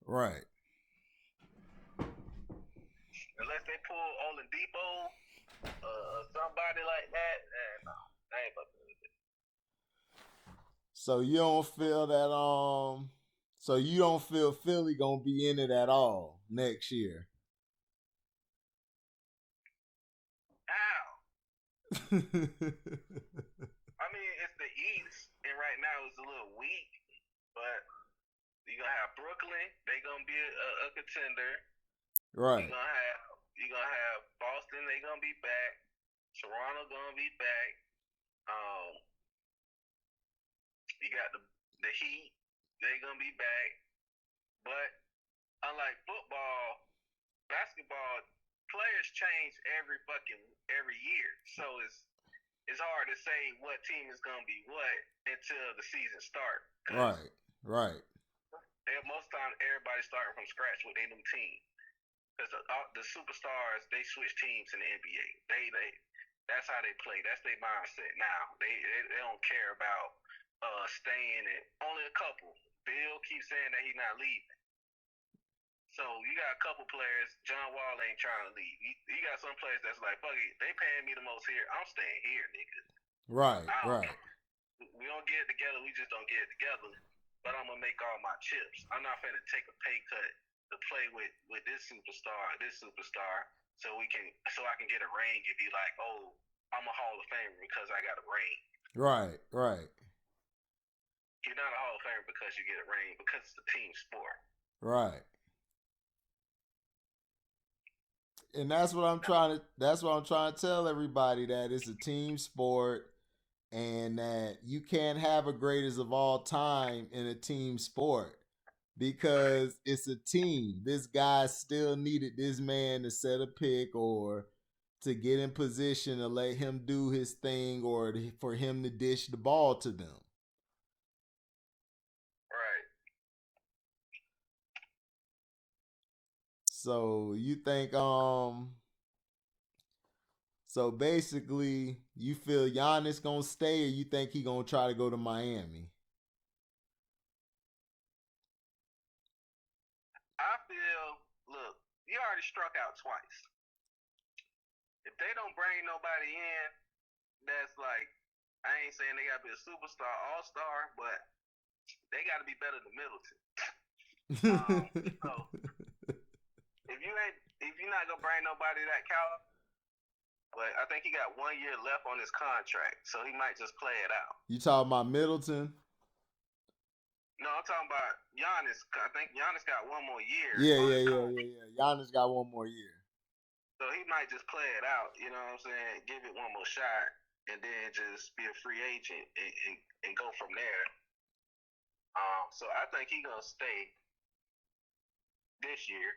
Right. Unless they pull Oladipo, somebody like that, no, I ain't about to do it. So you don't feel that so you don't feel Philly gonna be in it at all next year. How? Right. I mean, it's the East, and right now it's a little weak, but you gonna have Brooklyn. They gonna be a contender. You gonna have Boston. They gonna be back. Toronto gonna be back. Um, you got the Heat. They gonna be back. But unlike football, basketball players change every year. So it's hard to say what team is gonna be what until the season starts. Right. Right. Most times everybody's starting from scratch with their new team. Because the superstars, they switch teams in the NBA. That's how they play. That's their mindset now. They don't care about staying. And only a couple. Bill keeps saying that he's not leaving. So you got a couple players. John Wall ain't trying to leave. You got some players that's like, fuck it, they paying me the most here. I'm staying here, nigga. Right. Right. We don't get it together. We just don't get it together. But I'm gonna make all my chips. I'm not finna take a pay cut to play with this superstar, so I can get a ring and be like, oh, I'm a Hall of Famer because I got a ring. Right. Right. You're not a Hall of Famer because you get a ring, because it's a team sport. Right. And that's what I'm trying to tell everybody, that it's a team sport and that you can't have a greatest of all time in a team sport because it's a team. This guy still needed this man to set a pick or to get in position to let him do his thing or for him to dish the ball to them. Right. So you think so basically you feel Giannis gonna stay or you think he gonna try to go to Miami? I feel, look, you already struck out twice. If they don't bring nobody in, that's like, I ain't saying they gotta be a superstar, all-star, but they gotta be better than Middleton. So if you're not gonna bring nobody that caliber, but I think he got 1 year left on his contract, so he might just play it out. You talking about Middleton? No, I'm talking about Giannis. I think Giannis got 1 more year. Yeah. Giannis got 1 more year. So he might just play it out, you know what I'm saying? Give it 1 more shot and then just be a free agent and go from there. So I think he's gonna stay this year.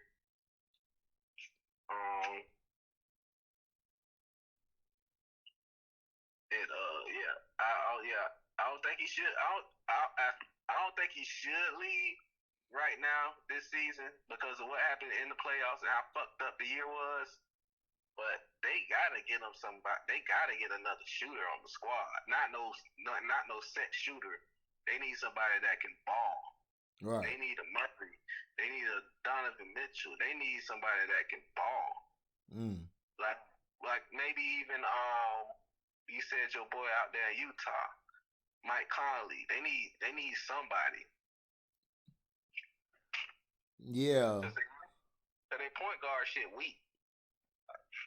I don't think he should. I don't think he should leave right now this season because of what happened in the playoffs and how fucked up the year was. But they gotta get him somebody. They gotta get another shooter on the squad. Not no set shooter. They need somebody that can ball. Right. They need a Murray. They need a Donovan Mitchell. They need somebody that can ball. Like maybe even you said your boy out there in Utah, Mike Conley. They need somebody. Yeah. So they point guard shit weak.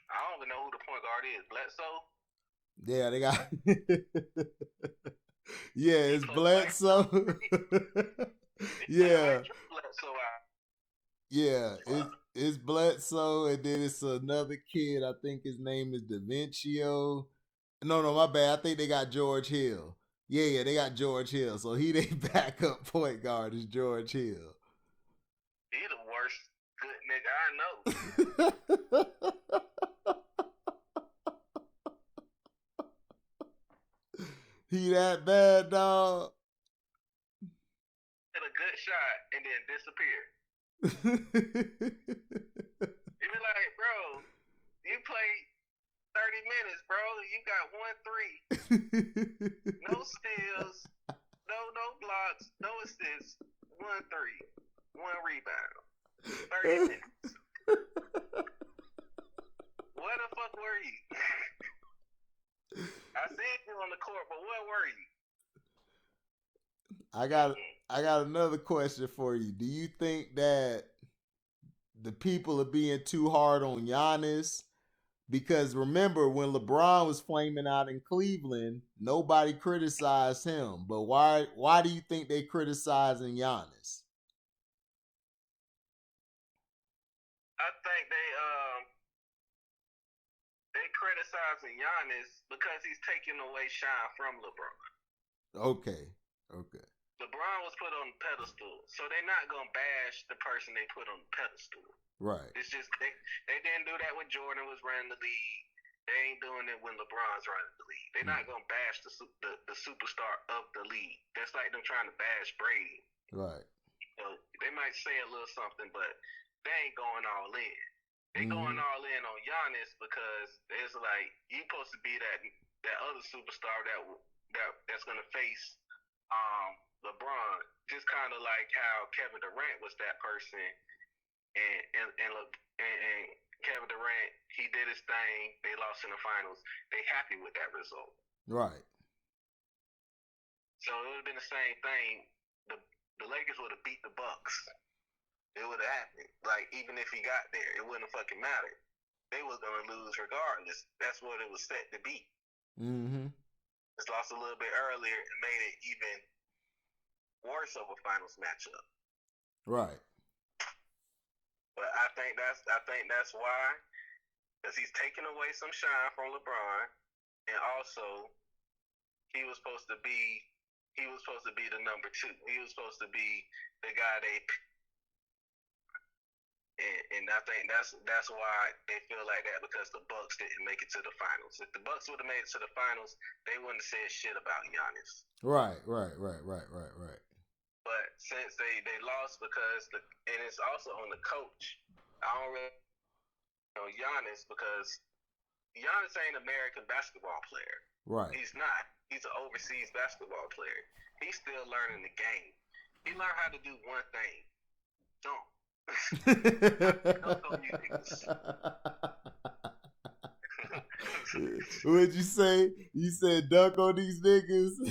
I don't even know who the point guard is. Bledsoe? Yeah, they got yeah, it's Bledsoe. Yeah. Bledsoe out. Yeah, it's Bledsoe, and then it's another kid. I think his name is DaVincio. No, my bad. I think they got George Hill. Yeah, they got George Hill. So he they backup point guard is George Hill. He the worst good nigga I know. He that bad, dog. Hit a good shot and then disappear. You be like, bro, you played 30 minutes, bro. You got 1 3. No steals, no blocks, no assists. 1 3. 1 rebound, 30 minutes. Where the fuck were you? I seen you on the court, but where were you? I got another question for you. Do you think that the people are being too hard on Giannis? Because remember, when LeBron was flaming out in Cleveland, nobody criticized him. But why do you think they criticizing Giannis? I think they criticizing Giannis because he's taking away shine from LeBron. Okay. LeBron was put on the pedestal, so they're not gonna bash the person they put on the pedestal. Right. It's just they didn't do that when Jordan was running the league. They ain't doing it when LeBron's running the league. They're not gonna bash the superstar of the league. That's like them trying to bash Brady. Right. So they might say a little something, but they ain't going all in. They going all in on Giannis because it's like you supposed to be that other superstar that's gonna face LeBron. Just kind of like how Kevin Durant was that person, and Kevin Durant, he did his thing. They lost in the finals. They happy with that result. Right. So it would have been the same thing. The Lakers would have beat the Bucks. It would have happened. Like, even if he got there, it wouldn't have fucking mattered. They was gonna lose regardless. That's what it was set to be. Just lost a little bit earlier and made it even worse of a finals matchup. Right. But I think that's why, because he's taking away some shine from LeBron, and also he was supposed to be the number 2. He was supposed to be the guy they. And I think that's why they feel like that, because the Bucks didn't make it to the finals. If the Bucks would have made it to the finals, they wouldn't have said shit about Giannis. Right. But since they lost and it's also on the coach. I don't really know Giannis because Giannis ain't an American basketball player. Right. He's not. He's an overseas basketball player. He's still learning the game. He learned how to do one thing: dunk. What'd you say? You said dunk on these niggas?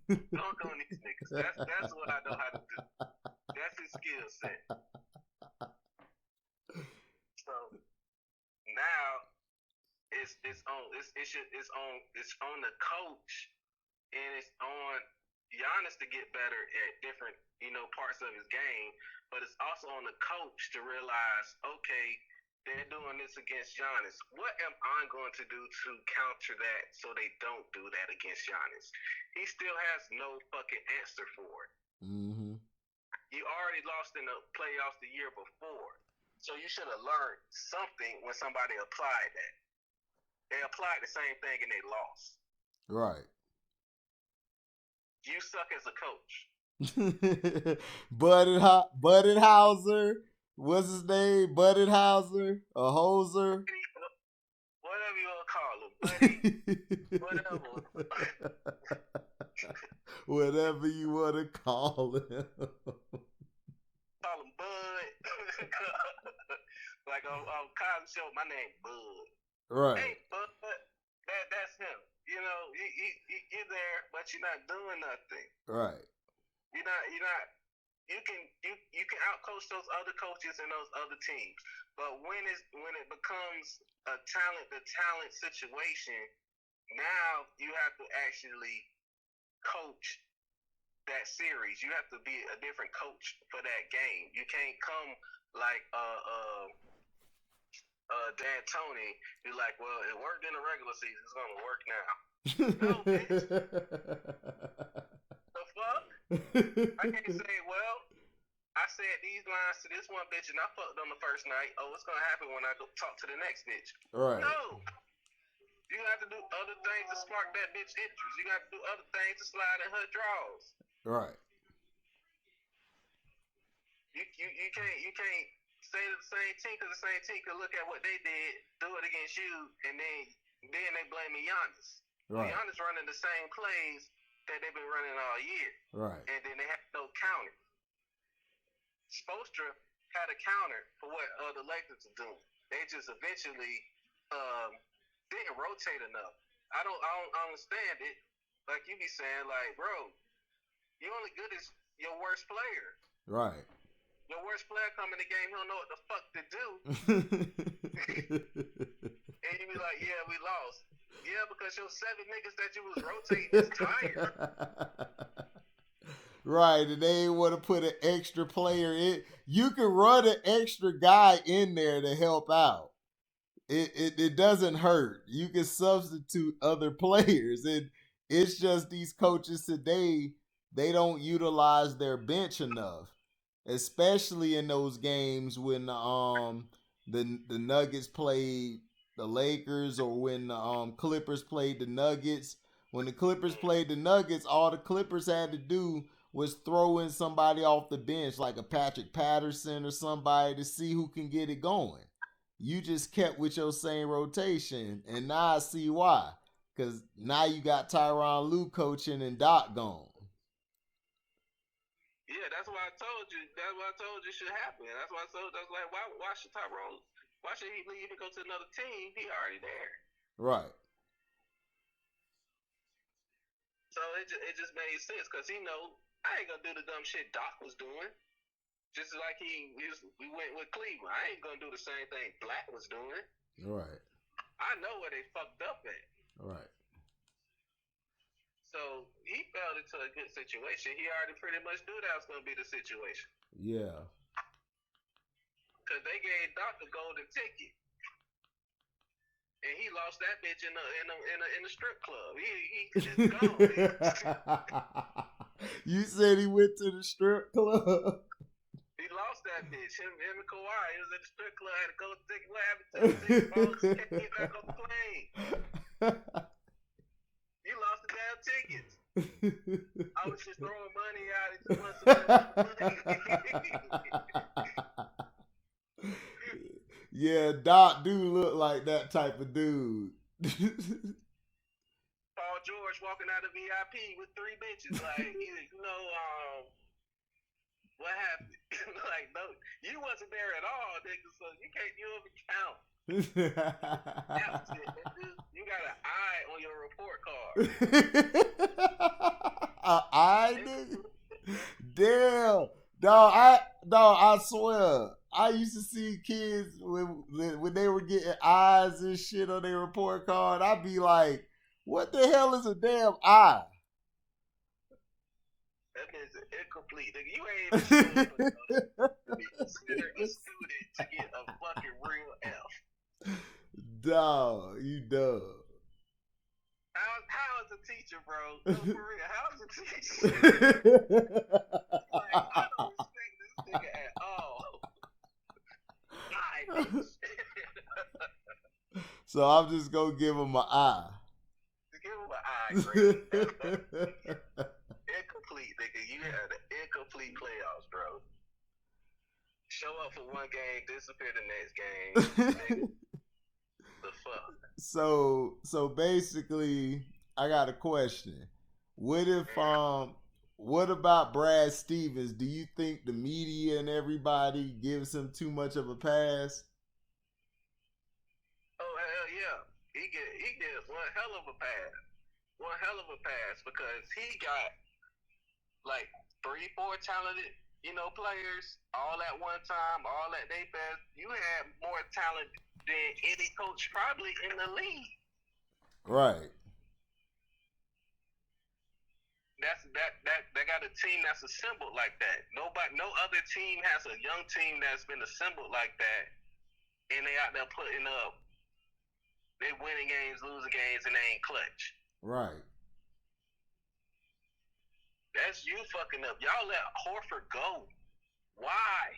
Dunk on these niggas. That's what I know how to do. That's his skill set. So now it's on the coach, and it's on Giannis to get better at different parts of his game, but it's also on the coach to realize, okay, they're doing this against Giannis. What am I going to do to counter that so they don't do that against Giannis? He still has no fucking answer for it. You already lost in the playoffs the year before, so you should have learned something when somebody applied that. They applied the same thing and they lost. Right. You suck as a coach. Budenhauser. What's his name? Budenhauser? A hoser? Whatever you want to call him, buddy. Whatever. Whatever you want to call him. Call him Bud. Like on Cosby Show, my name Bud. Right. Hey, Bud. That's him. You're there, but you're not doing nothing. Right. You're not. You can outcoach those other coaches and those other teams, but when it becomes a talent situation, now you have to actually coach that series. You have to be a different coach for that game. You can't come like Dan Tony. You're like, well, it worked in the regular season. It's gonna work now. No, bitch. The fuck? I can't say, well, I said these lines to this one bitch and I fucked on the first night. Oh, what's gonna happen when I go talk to the next bitch? Right. No. You have to do other things to spark that bitch interest. You got to do other things to slide in her draws. Right. You can't say to the same team because the same team could look at what they did, do it against you, and then they blame Giannis. Right. Giannis running the same plays that they've been running all year. Right. And then they have no counter. Spoelstra had a counter for what the Lakers are doing. They just eventually didn't rotate enough. I don't understand it. Like you be saying, like, bro, you only good as your worst player. Right. Your worst player come in the game, he don't know what the fuck to do. And you be like, yeah, we lost. Yeah, because your 7 niggas that you was rotating is tired. Right, and they ain't want to put an extra player in. You can run an extra guy in there to help out. It doesn't hurt. You can substitute other players, and it's just these coaches today, they don't utilize their bench enough, especially in those games when the Nuggets played the Lakers, or when the Clippers played the Nuggets. When the Clippers played the Nuggets, all the Clippers had to do was throw in somebody off the bench, like a Patrick Patterson or somebody, to see who can get it going. You just kept with your same rotation, and now I see why. Because now you got Tyronn Lue coaching and Doc gone. Yeah, that's why I told you. That's why I told you should happen. That's why I told you. I was like, why should Tyrone? Why should he leave and go to another team? He already there. Right. So it just made sense because he know I ain't gonna do the dumb shit Doc was doing. Just like we went with Cleveland. I ain't gonna do the same thing Black was doing. Right. I know where they fucked up at. Right. So he fell into a good situation. He already pretty much knew that was gonna be the situation. Yeah. Cause they gave Doc a golden ticket, and he lost that bitch in the strip club. He just gone. You said he went to the strip club. He lost that bitch. Him and Kawhi. He was at the strip club. Had to go take. What happened to the ticket? Can't get back on the plane. He lost the damn tickets. I was just throwing money out. He took money. Yeah, Doc do look like that type of dude. Paul George walking out of VIP with 3 bitches. Like, what happened? Like, no, you wasn't there at all, nigga, so you don't even count. You got an eye on your report card. An eye, nigga? Damn. Dog, I swear, I used to see kids when they were getting eyes and shit on their report card. I'd be like, what the hell is a damn eye? That is incomplete. Nigga, you ain't even consider a student to get a fucking real F. Dog, you dumb. How is a teacher, bro? No, for real, how is a teacher? Like, I don't respect this nigga at all. So I'm just gonna give him an eye. Give him an eye, great. Incomplete, nigga. You had an incomplete playoffs, bro. Show up for one game, disappear the next game. Nigga. The fuck? So basically, I got a question. What if what about Brad Stevens? Do you think the media and everybody gives him too much of a pass? Oh hell yeah. He get one hell of a pass. One hell of a pass because he got like 3-4 talented, players all at one time, all at their best. You had more talent than any coach probably in the league. Right. They got a team that's assembled like that. No other team has a young team that's been assembled like that, and they out there putting up. They winning games, losing games, and they ain't clutch. Right. That's you fucking up. Y'all let Horford go. Why?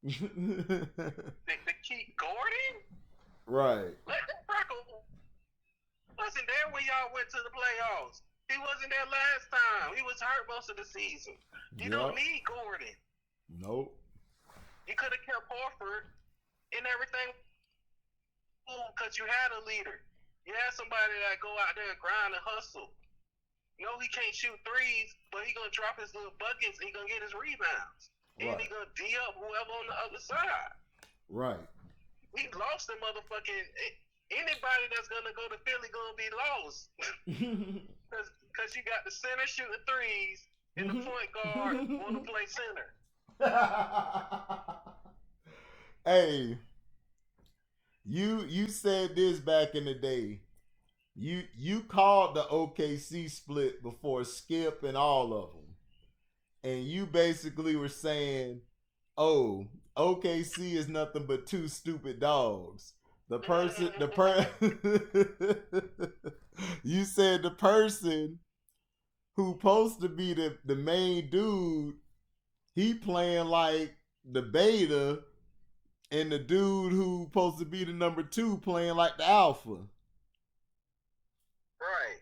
to keep Gordon? Right. Let that Freckle wasn't there when y'all went to the playoffs. He wasn't there last time. He was hurt most of the season. You don't need Gordon. Nope. You could have kept Horford and everything because you had a leader. You had somebody that go out there and grind and hustle. He can't shoot threes, but he gonna drop his little buckets and he gonna get his rebounds. And Right. he gonna D up whoever on the other side. Right. He lost the motherfucking. Anybody that's gonna go to Philly gonna be lost. Cause you got the center shooting threes and the point guard want to play center. Hey, you said this back in the day. You called the OKC split before Skip and all of them, and you basically were saying, "Oh, OKC is nothing but two stupid dogs." You said the person who supposed to be the main dude, he playing like the beta, and the dude who supposed to be the number two playing like the alpha. Right.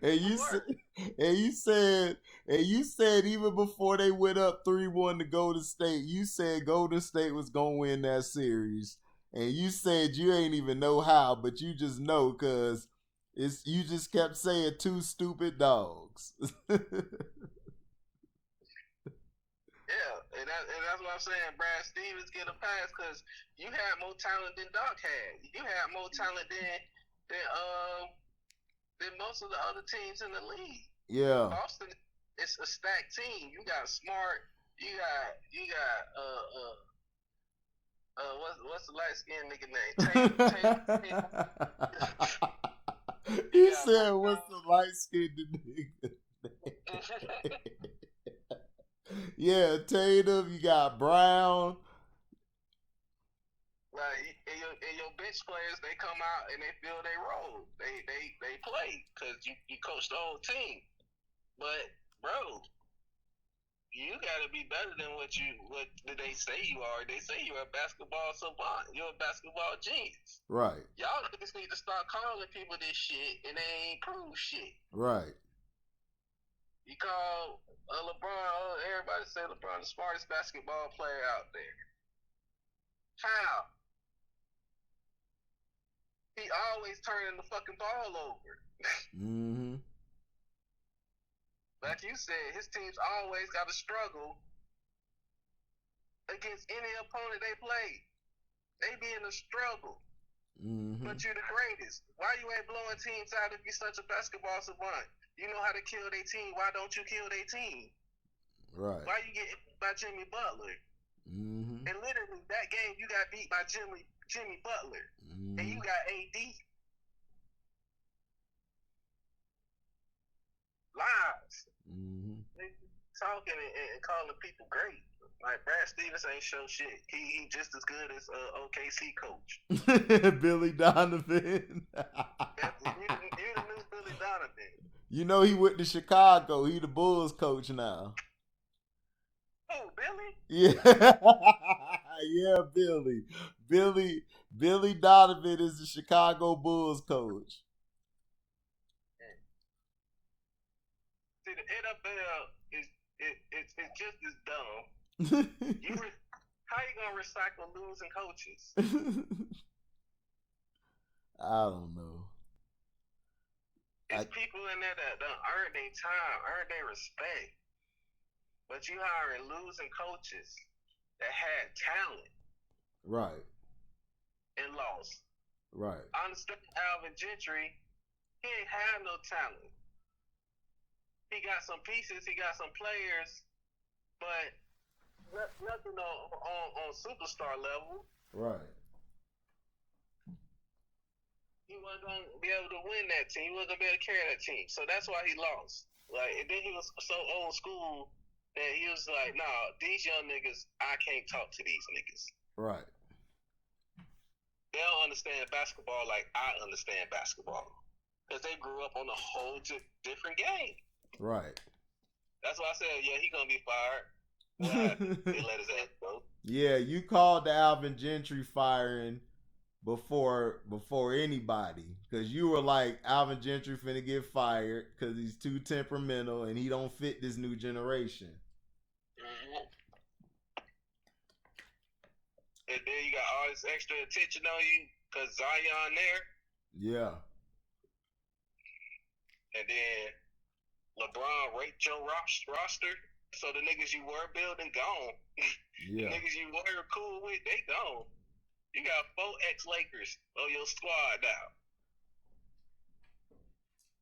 and you said, and you said even before they went up 3-1 to Golden State, you said Golden State was gonna win that series, and you said you ain't even know how, but you just know because it's you just kept saying two stupid dogs. Yeah, and that's what I'm saying. Brad Stevens get a pass because you had more talent than Doc had. You had more talent than most of the other teams in the league. Yeah. Boston, it's a stacked team. You got Smart. You got what's the light skinned nigga name? Tatum. He said, "What's the light skinned nigga?" Yeah, Tatum. You got Brown. Like and your bench players, they come out and they fill their role. They play because you coach the whole team. But bro, you gotta be better than what they say you are. They say you're a basketball savant. You're a basketball genius. Right. Y'all niggas need to start calling people this shit and they ain't prove shit. Right. You call LeBron. Everybody say LeBron the smartest basketball player out there. How? He always turning the fucking ball over. Mm-hmm. Like you said, his teams always got to struggle against any opponent they play. They be in a struggle. Mm-hmm. But you're the greatest. Why you ain't blowing teams out if you're such a basketball savant? You know how to kill their team. Why don't you kill their team? Right. Why you get beat by Jimmy Butler? Mm-hmm. And literally that game you got beat by Jimmy Butler. Mm-hmm. And you got AD. Lies. Mm-hmm. Talking and calling people great. Like Brad Stevens ain't show shit. He just as good as OKC coach. Billy Donovan. You the new Billy Donovan. You know he went to Chicago. He the Bulls coach now. Oh, Billy? Yeah. Yeah, Billy Donovan is the Chicago Bulls coach. See, the NFL it's just as dumb. How you gonna recycle losing coaches? I don't know. It's people in there that don't earn their time, earn their respect. But you hiring losing coaches that had talent. Right. And lost. Right. I understand Alvin Gentry, he ain't have no talent. He got some pieces, he got some players, but nothing on superstar level. Right. He wasn't gonna be able to win that team. He wasn't gonna be able to carry that team. So that's why he lost. Like, and then he was so old school that he was like, nah, these young niggas, I can't talk to these niggas. Right. They don't understand basketball like I understand basketball. Because they grew up on a whole different game. Right. That's why I said, yeah, he gonna be fired. Well, they let his ass go. Yeah, you called the Alvin Gentry firing before anybody, because you were like, Alvin Gentry finna get fired because he's too temperamental and he don't fit this new generation. Mm-hmm. And then you got all this extra attention on you because Zion there. Yeah. And then LeBron raped your roster, so the niggas you were building gone. Yeah. The niggas you were cool with, they gone. You got 4 ex-Lakers on your squad now.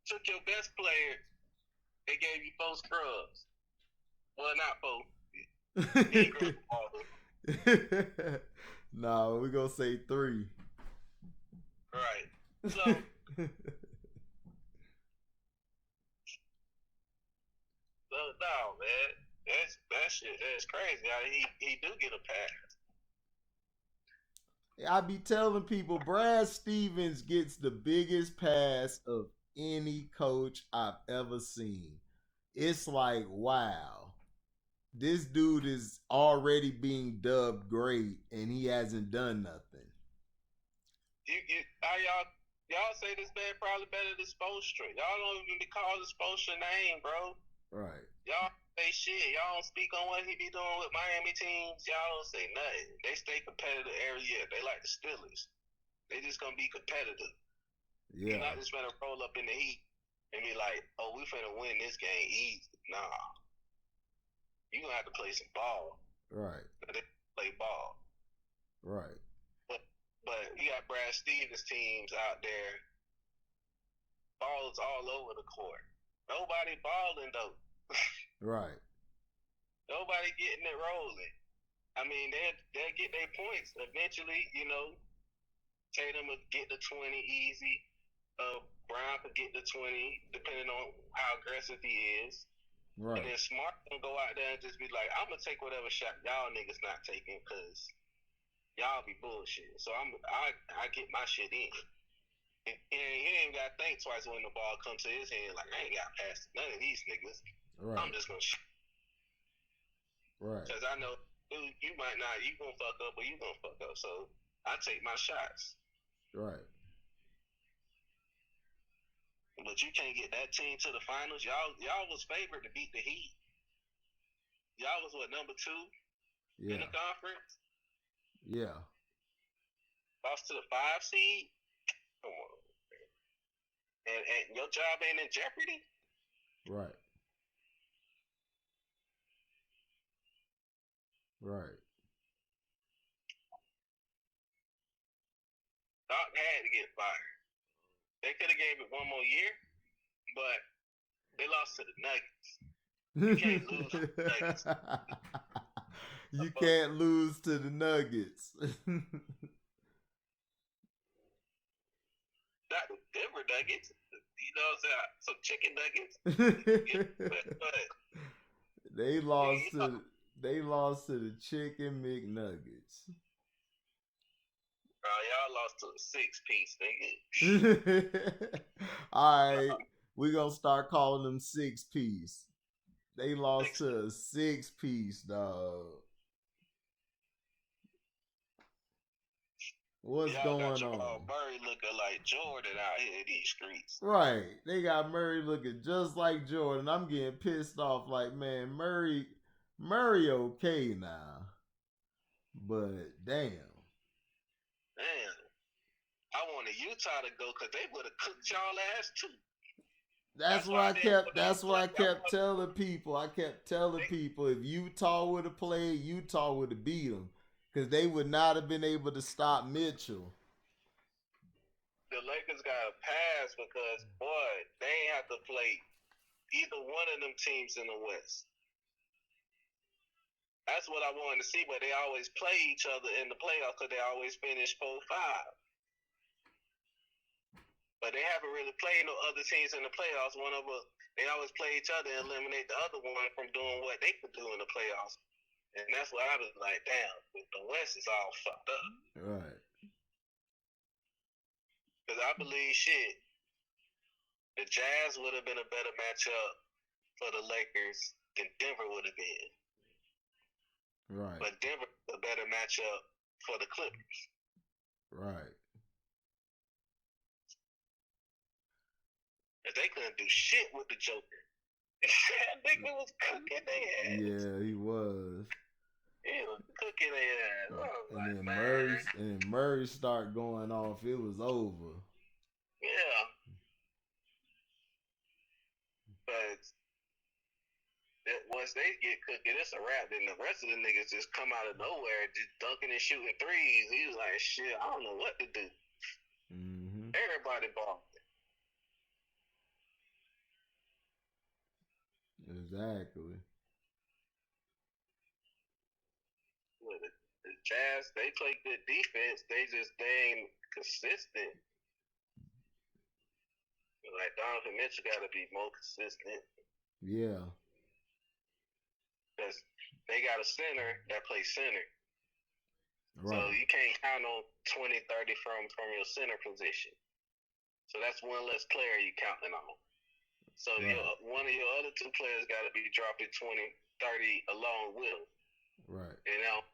Took your best player, they gave you 4 scrubs. Well, not 4. No, we gonna say 3. Right. So no, man. That shit that's crazy. He do get a pass. I be telling people Brad Stevens gets the biggest pass of any coach I've ever seen. It's like, wow, this dude is already being dubbed great and he hasn't done nothing. Y'all say this man probably better than Spoelstra. Y'all don't even be called the Spoelstra name, bro. Right. Y'all say shit. Y'all don't speak on what he be doing with Miami teams. Y'all don't say nothing. They stay competitive every year. They like the Steelers. They just gonna be competitive. Yeah. You're not just gonna roll up in the heat and be like, oh, we finna win this game easy. Nah. You gonna have to play some ball. Right. They play ball. Right. But you got Brad Stevens teams out there. Balls all over the court. Nobody balling though. Right. Nobody getting it rolling. I mean, they'll get their points eventually. You know, Tatum will get the 20 easy. Brown could get the 20 depending on how aggressive he is. Right. And then Smart can go out there and just be like, I'm gonna take whatever shot y'all niggas not taking because y'all be bullshit. So I get my shit in. And he ain't got to think twice when the ball comes to his hand. Like, I ain't got past none of these niggas. Right. I'm just gonna shoot. Right. Because I know, dude, you might not, you gonna fuck up or you gonna fuck up. So I take my shots. Right. But you can't get that team to the finals. Y'all was favored to beat the Heat. Y'all was what, number 2 in the conference? Yeah. Lost to the 5 seed? Come on. And your job ain't in jeopardy? Right. Right. Doc had to get fired. They could have gave it one more year, but they lost to the Nuggets. You can't lose to the Nuggets. You can't lose to the Nuggets. Not the Denver Nuggets. You know what I'm saying? Some chicken nuggets. They lost to the Chicken McNuggets. Y'all lost to a 6-piece, nigga. All right, we gonna start calling them 6-piece. They lost to a 6-piece, dog. What's y'all going got on? Murray looking like Jordan out here in these streets. Right. They got Murray looking just like Jordan. I'm getting pissed off like, man, Murray okay now. But damn. Damn. I wanted Utah to go because they would have cooked y'all ass too. That's what I kept telling people. I kept telling people if Utah would have played, Utah would have beat them. Because they would not have been able to stop Mitchell. The Lakers got a pass because, boy, they ain't have to play either one of them teams in the West. That's what I wanted to see, but they always play each other in the playoffs because they always finish 4-5. But they haven't really played no other teams in the playoffs. One of them, they always play each other and eliminate the other one from doing what they could do in the playoffs. And that's why I was like, damn, the West is all fucked up. Right. Because I believe, shit, the Jazz would have been a better matchup for the Lakers than Denver would have been. Right. But Denver is a better matchup for the Clippers. Right. And they couldn't do shit with the Joker. That nigga was cooking their ass. Yeah, he was. He was cooking their ass. And then Murray started going off. It was over. Yeah. But once they get cooking, it's a wrap. Then the rest of the niggas just come out of nowhere, just dunking and shooting threes. He was like, shit, I don't know what to do. Mm-hmm. Everybody balling. Exactly. Well, the Jazz, they play good defense. They ain't consistent. Like Donovan Mitchell got to be more consistent. Yeah. Because they got a center that plays center. Right. So you can't count on 20, 30 from your center position. So that's one less player you counting on. So right. one of your other two players got to be dropping 20, 30 along with him. Right. You know,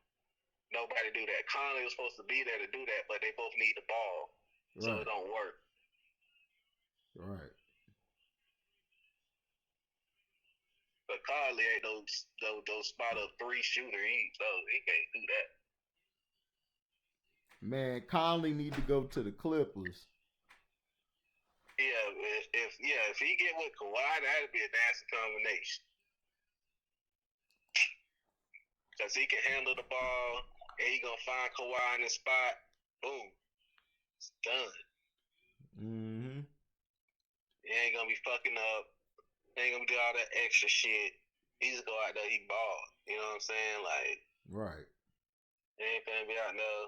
nobody do that. Conley was supposed to be there to do that, but they both need the ball. Right. So it don't work. Right. But Conley ain't those spot up three shooter. He can't do that. Man, Conley need to go to the Clippers. Yeah, if he get with Kawhi, that'd be a nasty combination. Cause he can handle the ball, and he gonna find Kawhi in the spot. Boom, it's done. Mm-hmm. He ain't gonna be fucking up. He ain't gonna do all that extra shit. He just go out there, he ball. You know what I'm saying? Like, right. He ain't gonna be out there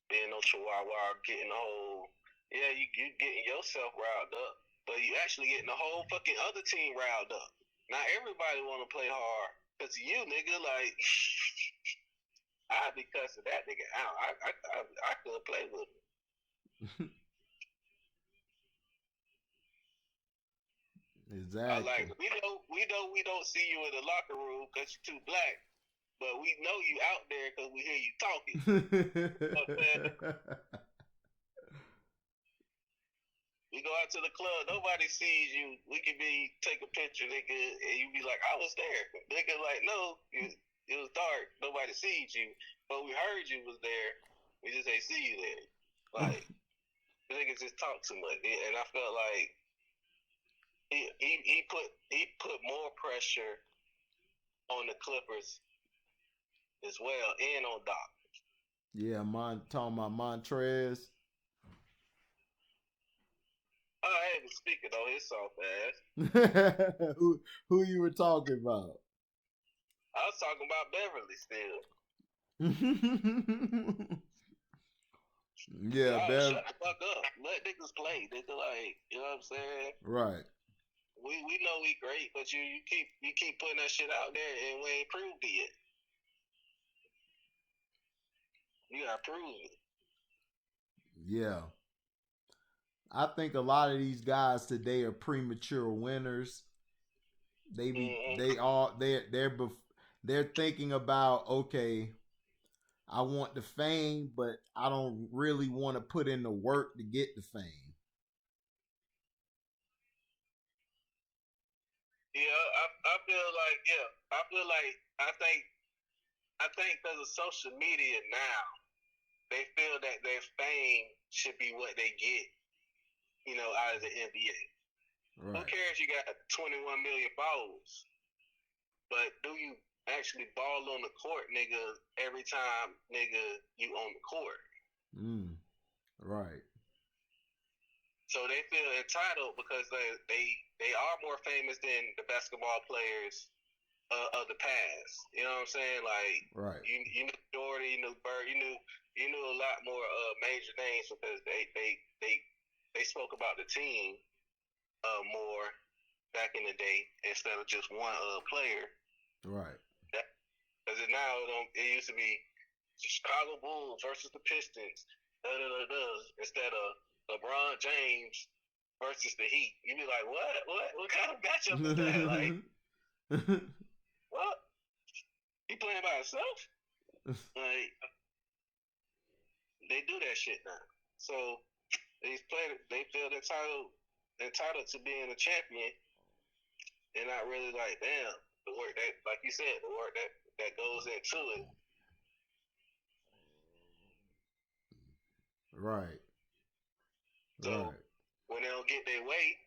being no chihuahua, getting the whole. Yeah, you getting yourself riled up, but you actually getting the whole fucking other team riled up. Not everybody want to play hard. Cause you, nigga, like, I'd be cussing that nigga out. I couldn't play with him. Exactly. Like, we don't see you in the locker room because you're too black, but we know you out there because we hear you talking. We go out to the club, nobody sees you. We can take a picture, nigga, and you be like, I was there. Nigga, like, no, it was dark. Nobody sees you, but we heard you was there. We just ain't see you there. Like, the niggas just talk too much, and I felt like he put more pressure on the Clippers as well, and on Doc. Yeah, talking about Montrez. I ain't even speaking on his soft ass. who you were talking about? I was talking about Beverly still. Yeah, Beverly. Shut the fuck up. Let niggas play. Nigga, like, you know what I'm saying? Right. We know we great, but you keep putting that shit out there and we ain't proved it yet. You gotta prove it. Yeah. I think a lot of these guys today are premature winners. They're thinking about, okay, I want the fame, but I don't really want to put in the work to get the fame. Yeah, I feel like I think because of social media now, they feel that their fame should be what they get, out of the NBA. Right. Who cares you got 21 million followers? But do you actually ball on the court, nigga, every time, nigga, you on the court? Right. So they feel entitled because they are more famous than the basketball players of the past. You know what I'm saying? Like, right. You knew Jordan, you knew Bird, you knew a lot more major names because they spoke about the team more back in the day instead of just one player. Right. Because now it used to be Chicago Bulls versus the Pistons, instead of LeBron James versus the Heat. You'd be like, what kind of matchup is that? Like, what? He playing by himself? Like, they do that shit now. So they feel entitled to being a champion. They're not really like, damn, the work that, like you said, the work that goes into it. Right. So when they don't get their way,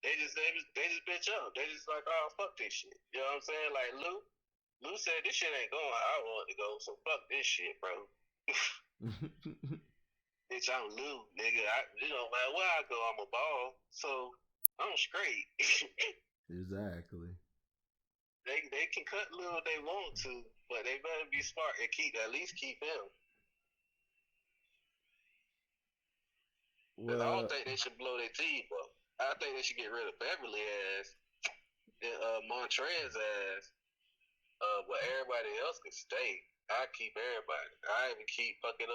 They just bitch up. They just like, oh, fuck this shit. You know what I'm saying? Like Lou said this shit ain't going. I want it to go, so fuck this shit, bro. Bitch, I'm Lou, nigga. No matter where I go, I'm a ball. So I'm straight. Exactly. They can cut Lou if they want to, but they better be smart and at least keep him. Because I don't think they should blow their team up. I think they should get rid of Beverly ass and Montrez ass. But everybody else can stay. I keep everybody. I even keep fucking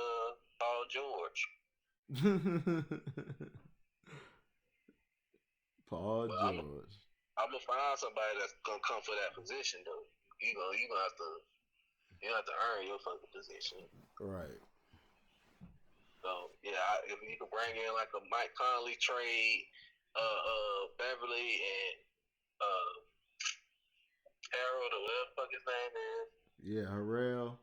Paul George. Paul George. I'm gonna find somebody that's gonna come for that position though. You gonna have to earn your fucking position. Right. So yeah, if you can bring in like a Mike Conley trade, Beverly and Harold or whatever the fuck his name is. Yeah, Harrell.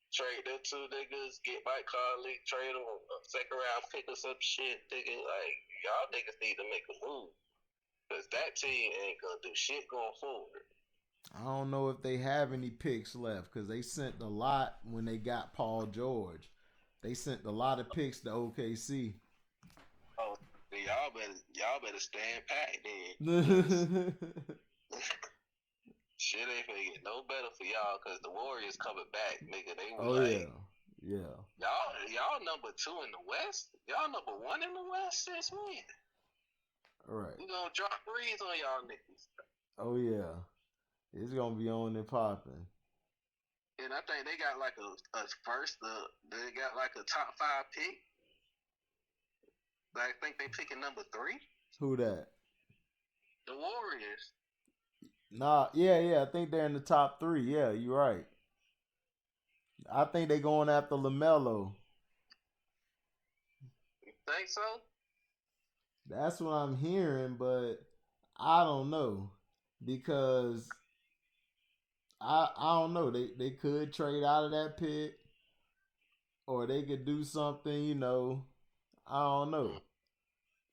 Trade them two niggas, get Mike Conley, trade them a second round pick or some shit, nigga. Like, y'all niggas need to make a move. Because that team ain't gonna do shit going forward. I don't know if they have any picks left because they sent a lot when they got Paul George. They sent a lot of picks to OKC. Oh, y'all better stand pat then. Shit ain't gonna get no better for y'all because the Warriors coming back, nigga. They were yeah. Y'all number 2 in the West. Y'all number 1 in the West since when? All right. We gonna drop threes on y'all niggas. Oh yeah, it's gonna be on and popping. And I think they got like a first. They got like a top 5 pick. I think they picking number 3. Who that? The Warriors. Nah, yeah. I think they're in the top 3. Yeah, you're right. I think they're going after LaMelo. You think so? That's what I'm hearing, but I don't know because I don't know. They could trade out of that pick, or they could do something. You know, I don't know.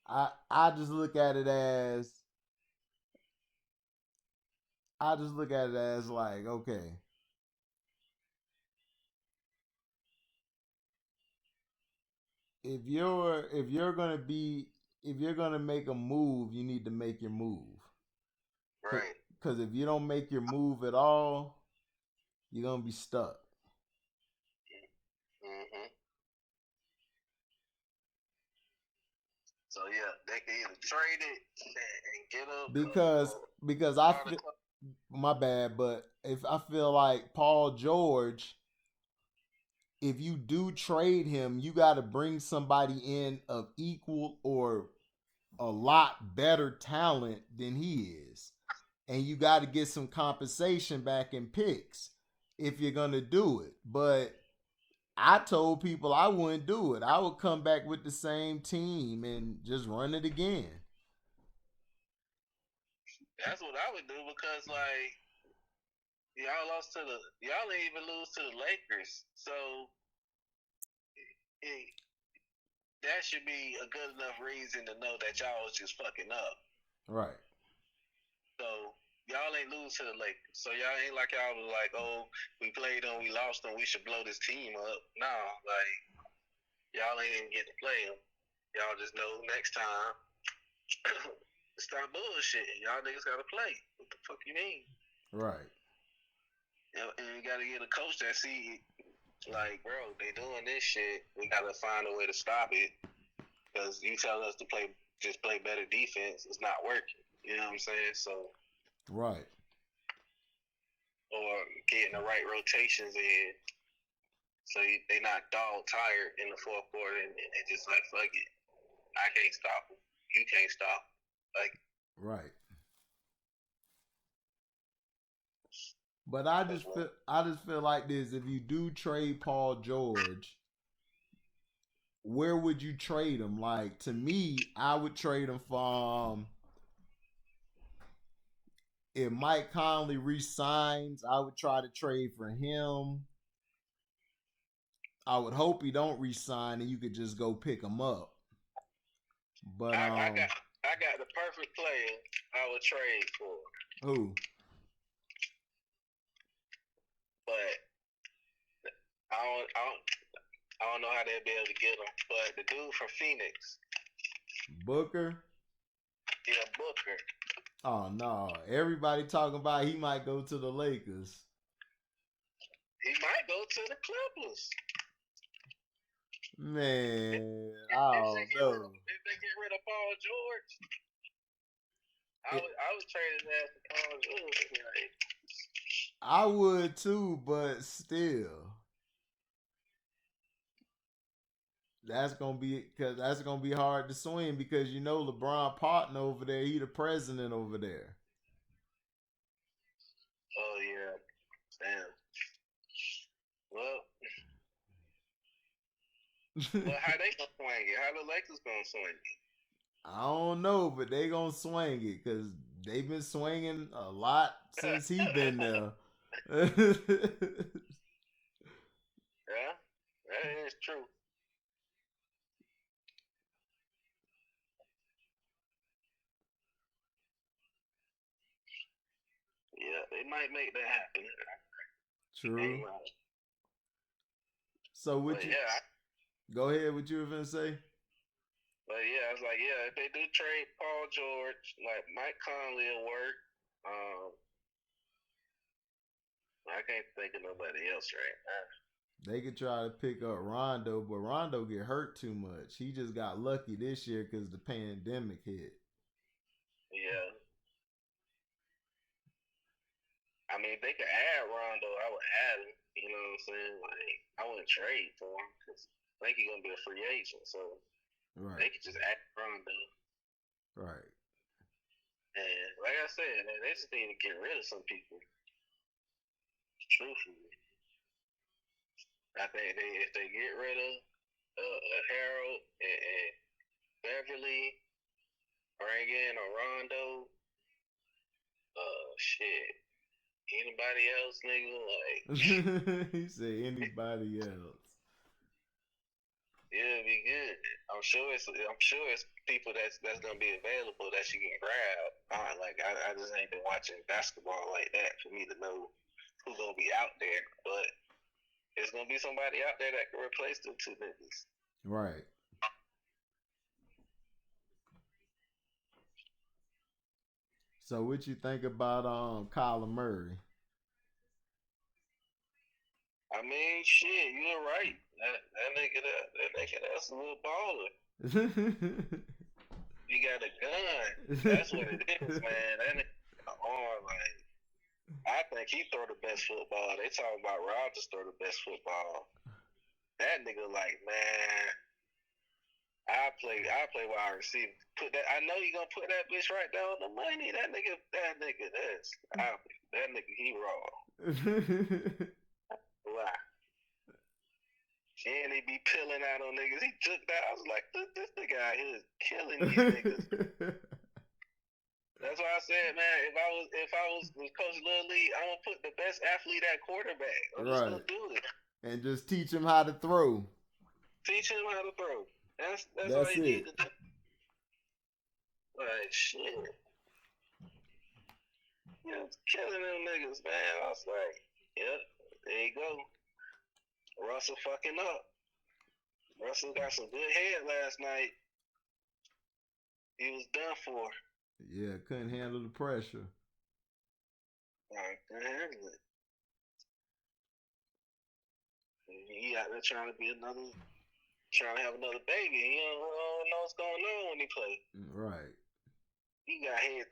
I just look at it as like, okay, if you're gonna make a move, you need to make your move. Right. Because if you don't make your move at all, you're gonna be stuck. Mm-hmm. So yeah, they can either trade it and get up because I feel, my bad, but if I feel like Paul George, if you do trade him, you got to bring somebody in of equal or a lot better talent than he is. And you got to get some compensation back in picks if you're going to do it. But I told people I wouldn't do it. I would come back with the same team and just run it again. That's what I would do because, like, y'all ain't even lose to the Lakers. So that should be a good enough reason to know that y'all was just fucking up. Right. So y'all ain't lose to the Lakers. So y'all ain't like y'all was like, oh, we played them, we lost them, we should blow this team up. No, like, y'all ain't even get to play them. Y'all just know next time, stop bullshitting. Y'all niggas gotta play. What the fuck you mean? Right. And you gotta get a coach that see, like, bro, they doing this shit. We gotta find a way to stop it. Because you telling us to just play better defense, it's not working. You know what I'm saying? So, right. Or getting the right rotations in, so they not dog tired in the fourth quarter, and they just like, fuck it, I can't stop them. You can't stop them. Like, right. But I just feel like this: if you do trade Paul George, where would you trade him? Like, to me, I would trade him from, if Mike Conley resigns, I would try to trade for him. I would hope he don't resign and you could just go pick him up. But I got the perfect player I would trade for. who? But I don't know how they'll be able to get him. But the dude from Phoenix, Booker? yeah, Booker. Oh no. Everybody talking about he might go to the Lakers. He might go to the Clippers. Man, I don't know. If they get rid of Paul George, I would trade his ass for Paul George. Like, I would too, but still. That's gonna be hard to swing because you know LeBron partner over there, he the president over there. oh yeah, damn. Well, how they gonna swing it? How the Lakers gonna swing it? I don't know, but they gonna swing it because they've been swinging a lot since he been there. Yeah, that is true. Yeah, they might make that happen. True. Right. So what But you yeah, go ahead? What you were gonna say? but yeah, I was like, yeah, if they do trade Paul George, like Mike Conley will work. I can't think of nobody else right now. They could try to pick up Rondo, but Rondo get hurt too much. He just got lucky this year because the pandemic hit. Yeah, I mean, if they could add Rondo, I would add him. You know what I'm saying? Like, I wouldn't trade for him because I think he's gonna be a free agent. So Right. they could just add Rondo. Right. And like I said, man, they just need to get rid of some people. Truthfully, I think if they get rid of Harold and Beverly, bring in a Rondo, shit. Anybody else, nigga? Like, He said anybody else. it'll be good. I'm sure it's people that's gonna be available that you can grab. I just ain't been watching basketball like that for me to know who's gonna be out there. But it's gonna be somebody out there that can replace them two niggas. Right. So what you think about Kyler Murray? I mean, shit, you're right. That nigga, that's a little baller. He got a gun. That's what it is, man. That nigga arm, like, I think he throw the best football. They talking about Rodgers throw the best football. That nigga, like, man, I play wide receiver. I know you gonna put that bitch right down on the money. That nigga, he raw. Why? And he be pilling out on niggas. He took that. I was like, this nigga out here is killing these niggas. That's why I said, man, if I was Coach Little League, I'm gonna put the best athlete at quarterback. I'm just gonna do it. And just teach him how to throw. Teach him how to throw. That's all you need to do. Like, shit. Yeah, killing them niggas, man. I was like, yep, there you go. Russell fucking up. Russell got some good head last night. He was done for. Yeah, couldn't handle the pressure. I couldn't handle it. He out there trying to have another baby. He don't know what's going on when he play. Right. He got head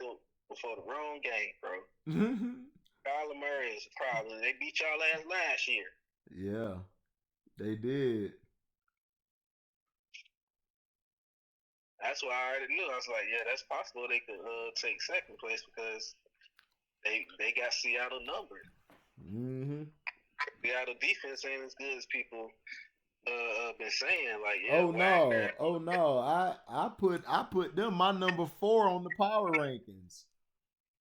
before the wrong game, bro. Kyler Murray is a problem. They beat y'all ass last year. Yeah, they did. That's why I already knew. I was like, yeah, that's possible they could take second place because they got Seattle numbered. Mm-hmm. Seattle defense ain't as good as people been saying. Like, yeah, oh no! I put them my number 4 on the power rankings.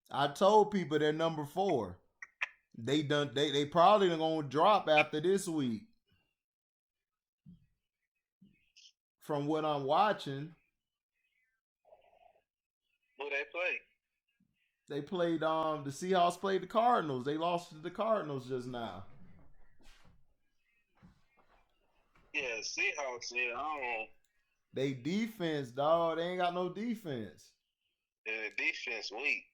I told people they're number 4. They probably gonna drop after this week. From what I'm watching. they play? They played the Seahawks played the Cardinals. They lost to the Cardinals just now. Yeah, Seahawks. Yeah, I don't. They defense, dog. They ain't got no defense. The defense weak.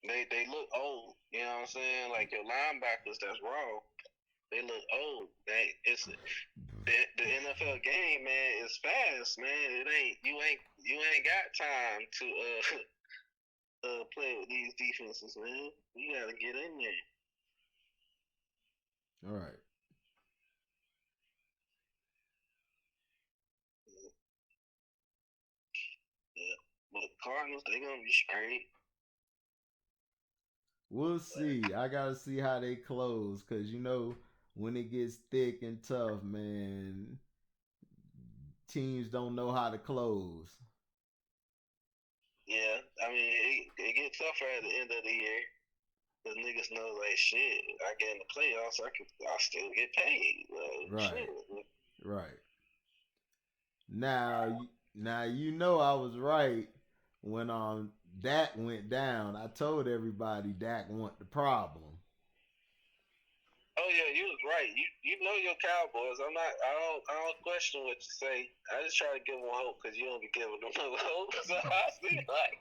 They look old. You know what I'm saying? Like your linebackers that's raw. They look old. It's the NFL game, man. Is fast, man. You ain't got time to play with these defenses, man. You gotta get in there. All right. Yeah. But Cardinals, they gonna be straight. We'll see. I gotta see how they close, cause you know when it gets thick and tough, man, teams don't know how to close. Yeah, I mean it gets tougher at the end of the year. Cause niggas know like shit. I get in the playoffs, I still get paid. Like, Right. shit. Right. Now you know I was right when Dak went down. I told everybody Dak wasn't the problem. Oh yeah, you was right. You know your Cowboys. I don't question what you say. I just try to give them hope because you don't be giving them no hope. So I was like,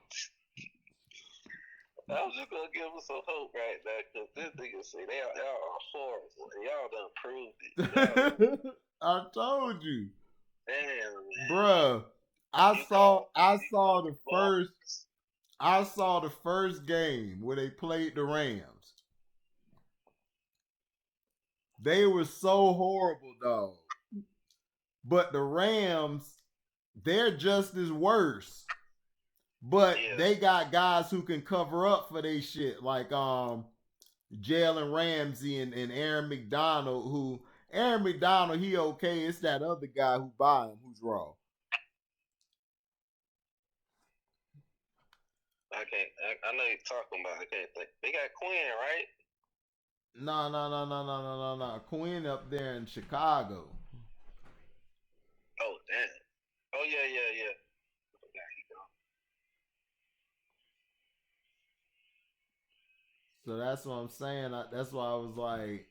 I was just gonna give them some hope right now because this nigga say y'all are horrible. Y'all done proved it. I told you. Damn, man. Bruh, I saw the first game where they played the Rams. They were so horrible, dog. But the Rams, they're just as worse. But they got guys who can cover up for their shit, like Jalen Ramsey and Aaron McDonald. Who Aaron McDonald, he okay. It's that other guy who buy him who's raw. I know you're talking about. I can't think. They got Quinn, right? No. Quinn up there in Chicago. Oh damn. Oh yeah. So that's what I'm saying. That's why I was like,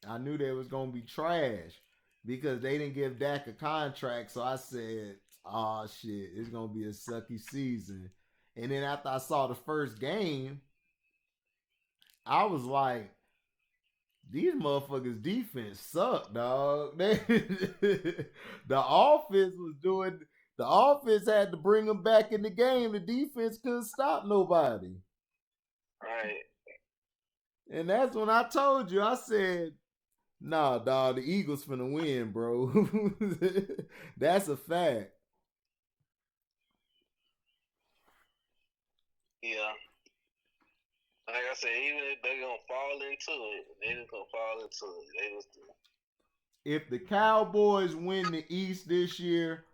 I knew they was gonna be trash because they didn't give Dak a contract. So I said, "Oh shit, it's gonna be a sucky season." And then after I saw the first game, I was like, "These motherfuckers' defense suck, dog." The offense was doing. The offense had to bring them back in the game. The defense couldn't stop nobody. Right. And that's when I told you. I said, "Nah, dog, the Eagles finna win, bro." That's a fact. Yeah. Like I said, even if they're gonna fall into it, they just gonna fall into it. They just If the Cowboys win the East this year,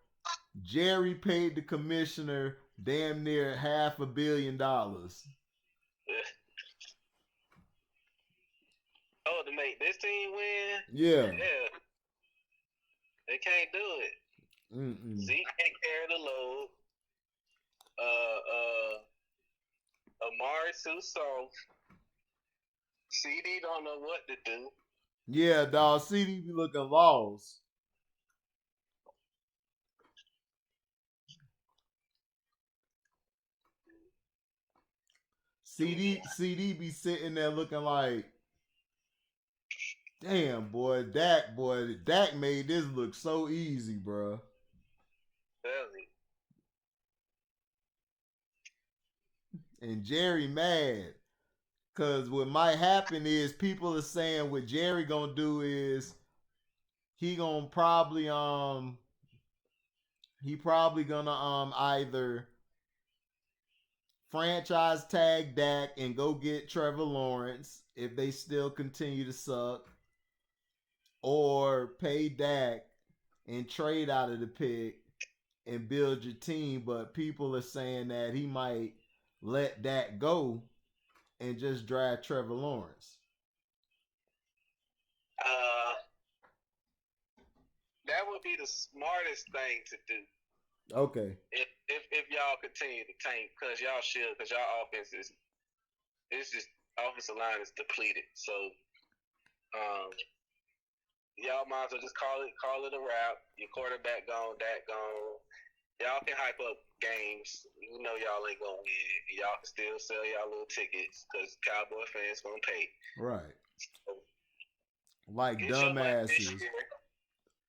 Jerry paid the commissioner damn near $500 million. Oh, to make this team win? Yeah. Yeah. They can't do it. Zeke can't carry the load. Amari too soft. CD don't know what to do. Yeah, dog. CD be looking lost. CD be sitting there looking like, damn, boy, Dak made this look so easy, bro. Really? And Jerry mad. Cause what might happen is people are saying what Jerry gonna do is he gonna probably gonna either franchise tag Dak and go get Trevor Lawrence if they still continue to suck, or pay Dak and trade out of the pick and build your team. But people are saying that he might let Dak go and just draft Trevor Lawrence. That would be the smartest thing to do. Okay. If y'all continue to tank, because y'all should, because y'all offense is it's just offensive line is depleted. So um, y'all might as well just call it a wrap. Your quarterback gone, that gone. Y'all can hype up games. You know y'all ain't gonna win. Y'all can still sell y'all little tickets because Cowboy fans gonna pay. Right. So Like get your money this dumbasses. year.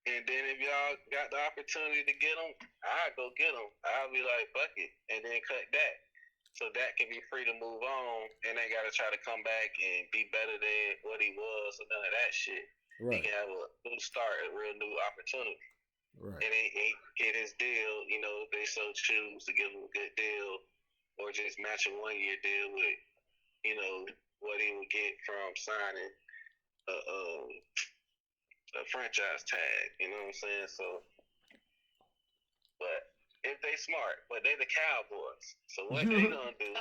And then if y'all got the opportunity to get them, I'll go get them. I'll be like, fuck it. And then cut that. So that can be free to move on and they got to try to come back and be better than what he was or none of that shit. He Right. can have a new start, a real new opportunity. Right. And he get his deal, you know, if they so choose to give him a good deal or just match a 1 year deal with, you know, what he would get from signing a franchise tag. You know what I'm saying? So, but if they smart, but they the Cowboys. So what they gonna do?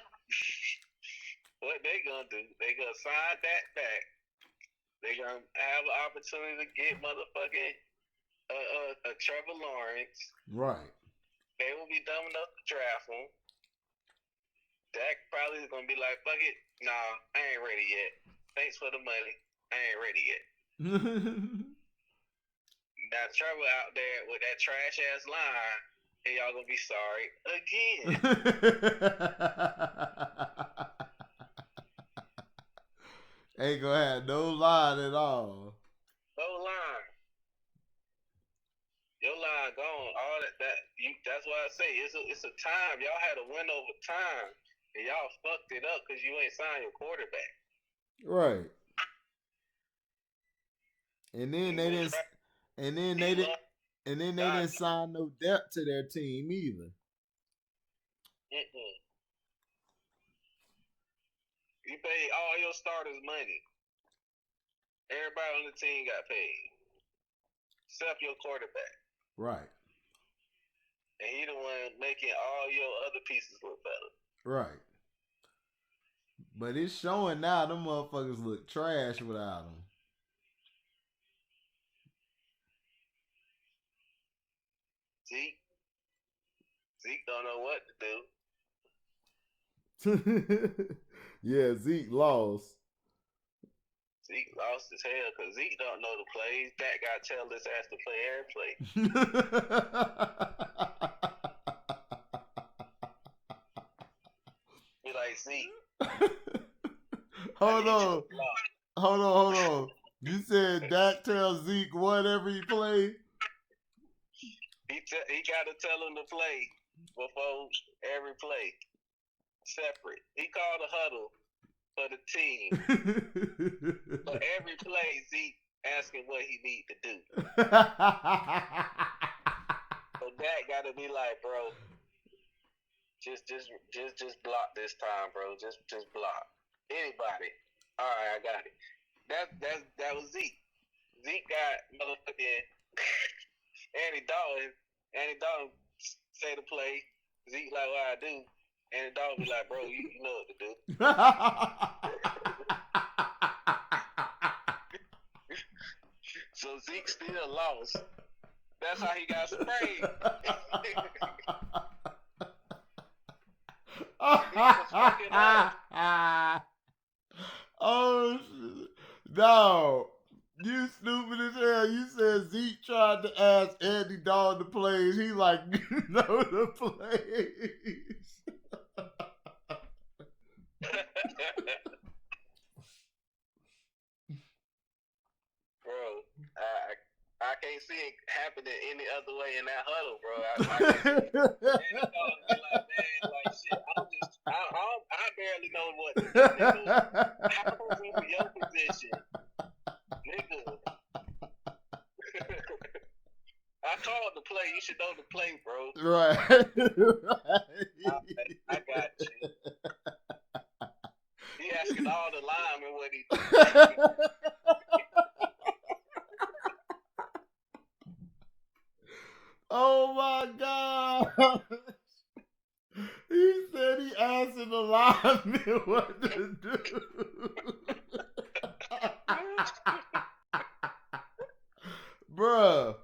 What they gonna do? They gonna sign that back. They gonna have an opportunity to get motherfucking Trevor Lawrence. Right. They will be dumb enough to draft him. Dak probably is gonna be like, fuck it, nah, I ain't ready yet. Thanks for the money, I ain't ready yet. Now Trevor out there with that trash ass line, and y'all gonna be sorry again. Ain't gonna have no line at all. No line. Your line gone. All that's why I say it's a time. Y'all had a win over time, and y'all fucked it up because you ain't signed your quarterback. Right. And then they didn't. And then they didn't. And then they didn't sign no depth to their team either. You paid all your starters money. Everybody on the team got paid, except your quarterback. Right. And he the one making all your other pieces look better. Right. But it's showing now them motherfuckers look trash without him. Zeke don't know what to do. Yeah, Zeke lost. Zeke lost his hell because Zeke don't know the plays. That guy tell his ass to play every play. Be like, Zeke. Hold on. You said Dak tells Zeke whatever he play? He got to tell him to play before every play. Separate. He called a huddle for the team. For every play, Zeke asking what he need to do. So Dak got to be like, bro, just block this time, bro. Just block. Anybody. All right, I got it. That was Zeke. Zeke got motherfucking Andy Dalton. Andy Dalton say to play. Zeke like what I do. Andy Dalton be like, bro, you know what to do. So Zeke still lost. That's how he got sprayed. Oh no. You stupid as hell. You said Zeke tried to ask Andy Dalton the plays. He like, you know the plays. Bro, I can't see it happening any other way in that huddle, bro. I can't see it. Andy Dalton be like, man, like shit. I barely know what to do, nigga. How was in your position, nigga? I called the play. You should know the play, bro. Right. I got you. He asking all the linemen what he did. Oh my God. He said he asking the linemen what to do. Bruh,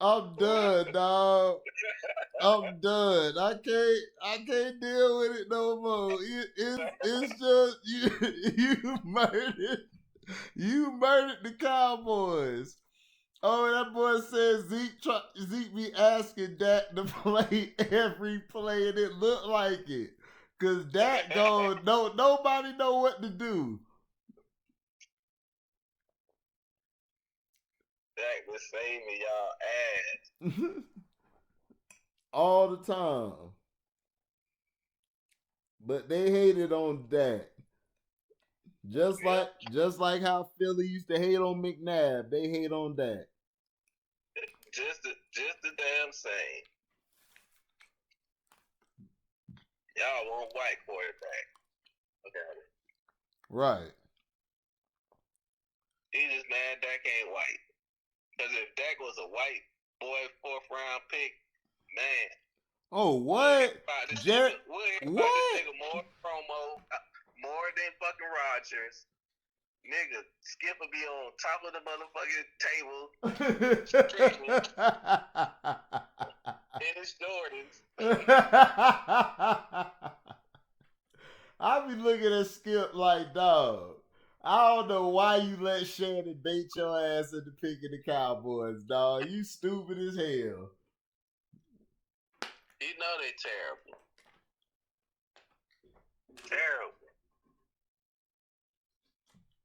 I'm done, dog. I'm done. I can't deal with it no more. It's just you murdered the Cowboys. Oh, that boy says Zeke be asking Dak to play every play, and it looked like it. Cause Dak nobody know what to do. Dak was saving y'all ass. All the time. But they hated on Dak. Just like how Philly used to hate on McNabb, they hate on Dak. Just the damn same. Y'all want white quarterback. Okay. Right. He just mad Dak ain't white. Because if Dak was a white boy 4th round pick, man. Oh, what? We'll hear about this nigga more promo, more than fucking Rodgers. Nigga, Skip will be on top of the motherfucking table. In his Jordans. I be looking at Skip like, dog, I don't know why you let Shannon bait your ass into picking the Cowboys, dog. You stupid as hell. You know they terrible. Terrible.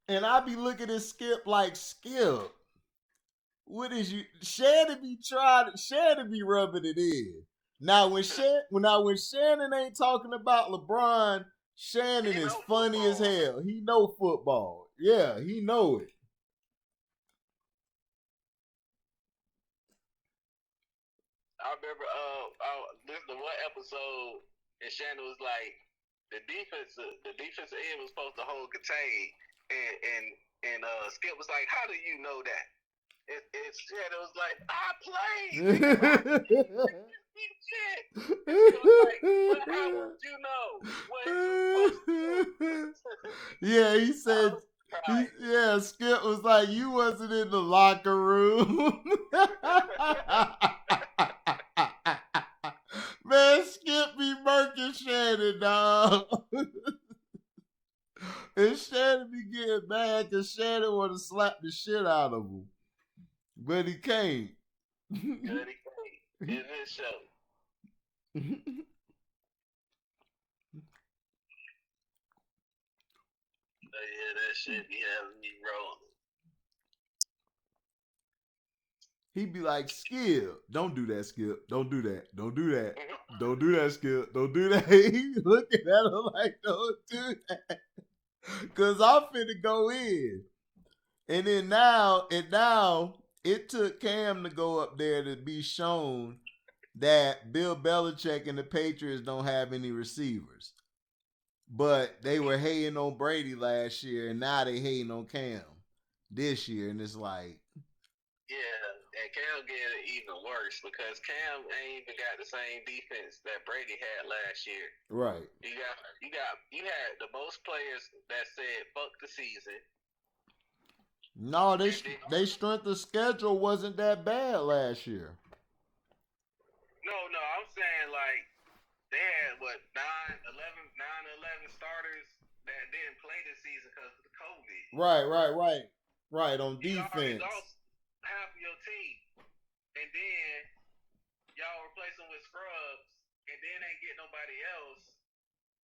And I be looking at Skip like, Skip, what is you? Shannon be rubbing it in. Now when Shannon ain't talking about LeBron, Shannon is funny football. As hell. He know football. Yeah, he know it. I remember listening to one episode and Shannon was like, the defensive end was supposed to hold contain, and Skip was like, how do you know that? And Shannon was like, I played. Shit. And he was like, well, how would you know what he was supposed to do? Yeah, he said. Skip was like, you wasn't in the locker room. Man, Skip be murking Shannon, dog. And Shannon be getting mad because Shannon want to slap the shit out of him. But he can't. But he can't. In his show. Yeah, that shit be having me rolling. He'd be like, Skip, don't do that, Skip. Don't do that. Don't do that. Don't do that, Skip. Don't do that. He looking at him like, don't do that. Because I'm finna go in. And then now, it took Cam to go up there to be shown that Bill Belichick and the Patriots don't have any receivers. But they were hating on Brady last year, and now they hating on Cam this year. And it's like, yeah, and Cam get it even worse because Cam ain't even got the same defense that Brady had last year. Right. You had the most players that said fuck the season. No, they strength of schedule wasn't that bad last year. No, I'm saying like they had what 9, 11 starters that didn't play this season because of the COVID. Right on defense. You lost half of your team, and then y'all replace them with scrubs, and then ain't get nobody else,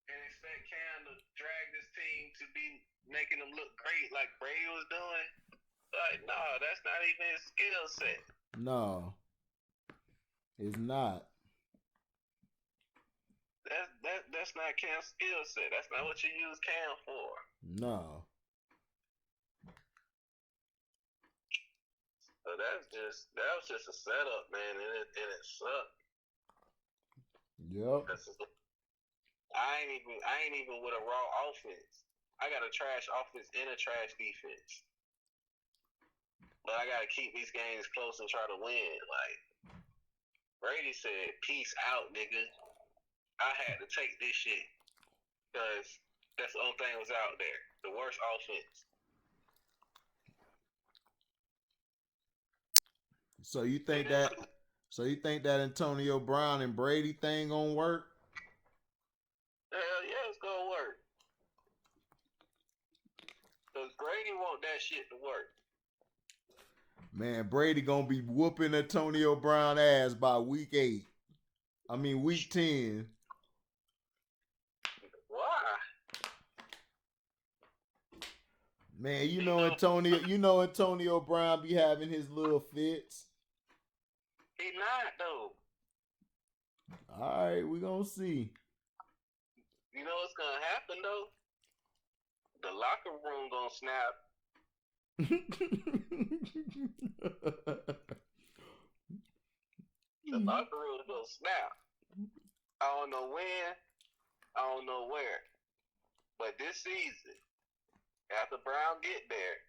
and expect Cam to drag this team to be making them look great like Brady was doing. Like, no, that's not even his skill set. No, it's not. That's not Cam's skill set. That's not what you use Cam for. No. So that was just a setup, man, and it sucked. Yep. I ain't even with a raw offense. I got a trash offense and a trash defense. But I gotta keep these games close and try to win. Like Brady said, peace out, nigga. I had to take this shit because that's the only thing that was out there. The worst offense. So you think that So you think that Antonio Brown and Brady thing gonna work? Hell yeah, it's gonna work. Cause Brady want that shit to work. Man, Brady gonna be whooping Antonio Brown ass by week 8. I mean week 10. Why? Man, you know Antonio Brown be having his little fits. He not though. All right, we gonna see. You know what's gonna happen though? The locker room gonna snap. The locker room gonna snap. I don't know when, I don't know where, but this season, after Brown get there,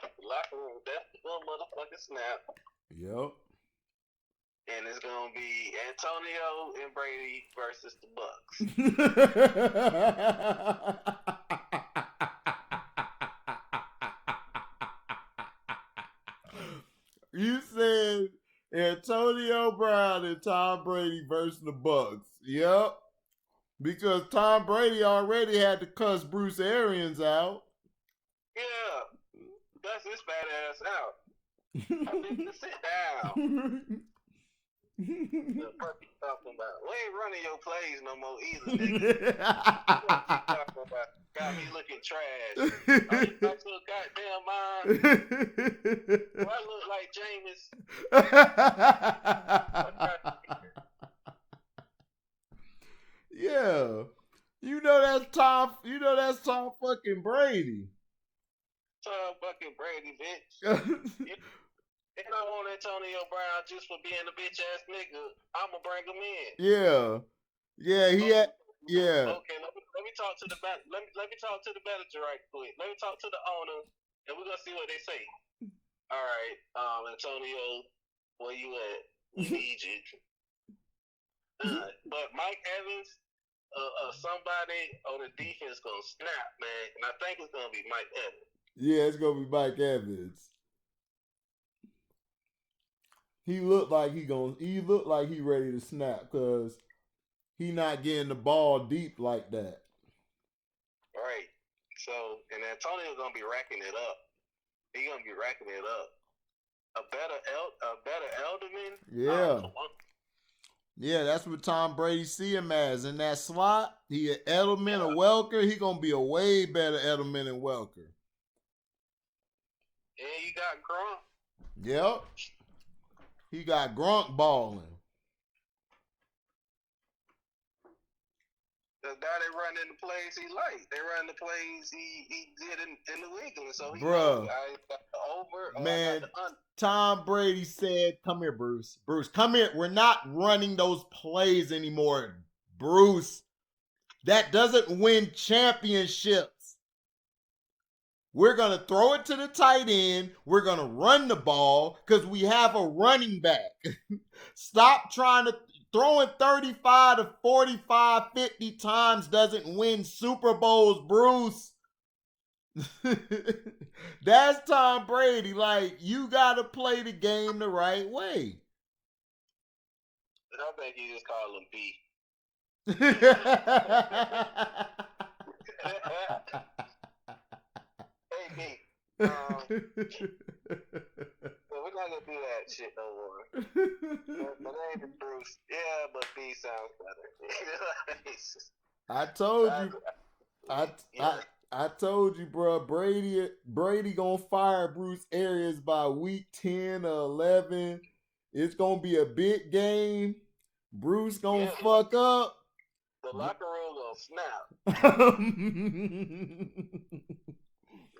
the locker room definitely gonna motherfucking snap. Yep. And it's gonna be Antonio and Brady versus the Bucks. You said Antonio Brown and Tom Brady versus the Bucks. Yep. Because Tom Brady already had to cuss Bruce Arians out. Yeah, cuss his fat ass out. I need to sit down. The fuck you talking about? We ain't running your plays no more either, nigga. What you talking about? Got me looking trash. Are you back to a goddamn mind? Do I look like Jameis? Yeah. You know that's Tom fucking Brady. Tom fucking Brady, bitch. If I want Antonio Brown just for being a bitch ass nigga, I'ma bring him in. Yeah. Yeah, he had yeah. Okay, let me talk to the let me talk to the manager right quick. Let me talk to the owner, and we're gonna see what they say. All right, Antonio, where you at? We need you. But Mike Evans, somebody on the defense gonna snap, man, and I think it's gonna be Mike Evans. Yeah, it's gonna be Mike Evans. He looked like he ready to snap because he not getting the ball deep like that. Right. So, and Antonio's gonna be racking it up. He gonna be racking it up. A better Elderman. Yeah. Yeah, that's what Tom Brady see him as. In that slot, he an Edelman, a Welker. He gonna be a way better Edelman and Welker. And you got Gronk. Yep. He got Gronk balling. Now they running the plays he liked. They run the plays he did in New England. So he bruh, I got the over. Man, I got the under. Tom Brady said, "Come here, Bruce. Bruce, come here. We're not running those plays anymore, Bruce. That doesn't win championships. We're going to throw it to the tight end. We're going to run the ball because we have a running back. Stop trying to throwing 35 to 45, 50 times doesn't win Super Bowls, Bruce." That's Tom Brady. Like, you got to play the game the right way. I think you just call him B. Hey, B. But we're not going to do that shit no more. My name is Bruce. Yeah, but B sounds better. I told you. I told you, bro. Brady gonna fire Bruce Arians by week 10 or 11. It's gonna be a big game. Bruce gonna fuck up. The locker room gonna snap.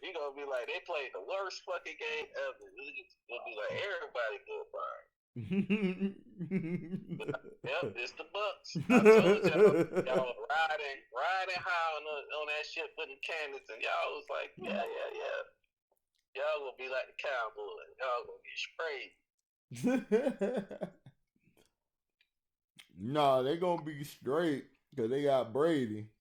He gonna be like, they played the worst fucking game ever. It's gonna be like, everybody go fire. Yep, it's the Bucks. I told y'all riding high on that shit, putting cannons, and y'all was like, yeah. Y'all gonna be like the Cowboys. Y'all gonna get sprayed. No, they gonna be straight because they got Brady.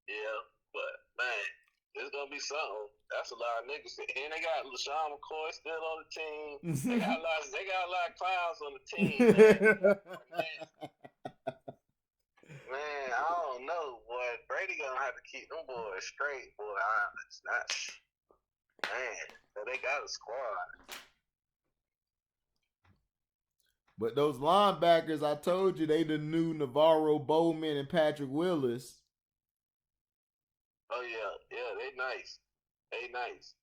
Yeah, but man, it's gonna be something. That's a lot of niggas. And they got LaShawn McCoy still on the team. They got a lot of clowns on the team, man, I don't know, boy. Brady gonna have to keep them boys straight, boy. It's not, man. But they got a squad. But those linebackers, I told you, they the new Navarro Bowman and Patrick Willis. Oh yeah, they nice. They nice.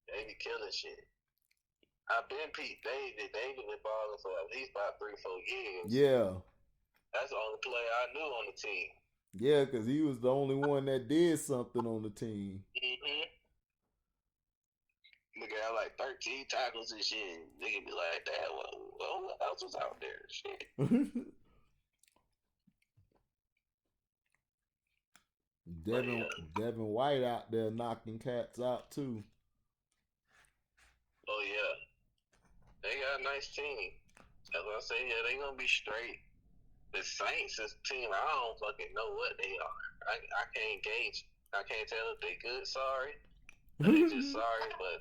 They be killing shit. I've been Pete David. David been balling for at least about 3-4 years. Yeah. That's the only player I knew on the team. Yeah, because he was the only one that did something on the team. Mm-hmm. Nigga had like 13 tackles and shit. Nigga be like, damn, well, what else was out there? Shit. Devin White out there knocking cats out too. Oh yeah. They got a nice team. As I say, yeah, they gonna be straight. The Saints is a team, I don't fucking know what they are. I can't gauge. I can't tell if they good, sorry. They just sorry, but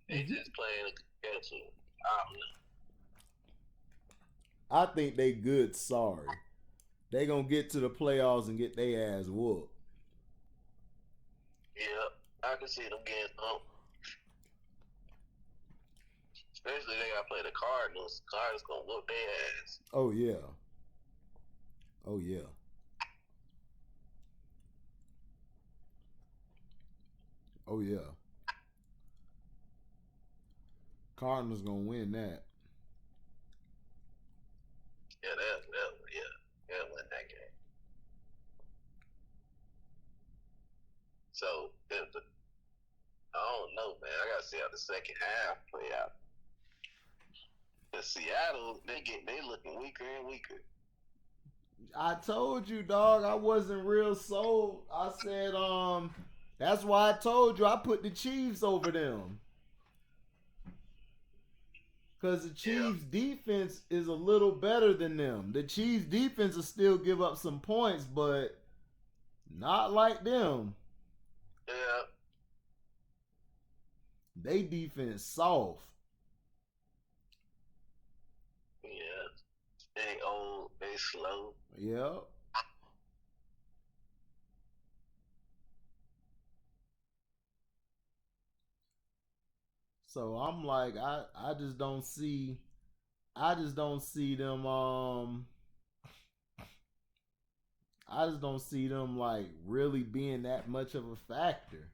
they just playing a schedule. I don't know. I think they good, sorry. They gonna get to the playoffs and get their ass whooped. Yeah, I can see them getting up. Especially they gotta play the Cardinals. Cardinals gonna whoop their ass. Oh yeah. Oh yeah. Oh yeah. Cardinals gonna win that. Yeah, they'll win that game. So I don't know, man. I gotta see how the second half play out. The Seattle, they looking weaker and weaker. I told you, dog, I wasn't real sold. I said, that's why I told you I put the Chiefs over them. Because the Chiefs' defense is a little better than them. The Chiefs' defense will still give up some points, but not like them. Yeah. They defense soft. Yeah. They old, they slow. Yep. So I'm like, I just don't see them I just don't see them like really being that much of a factor.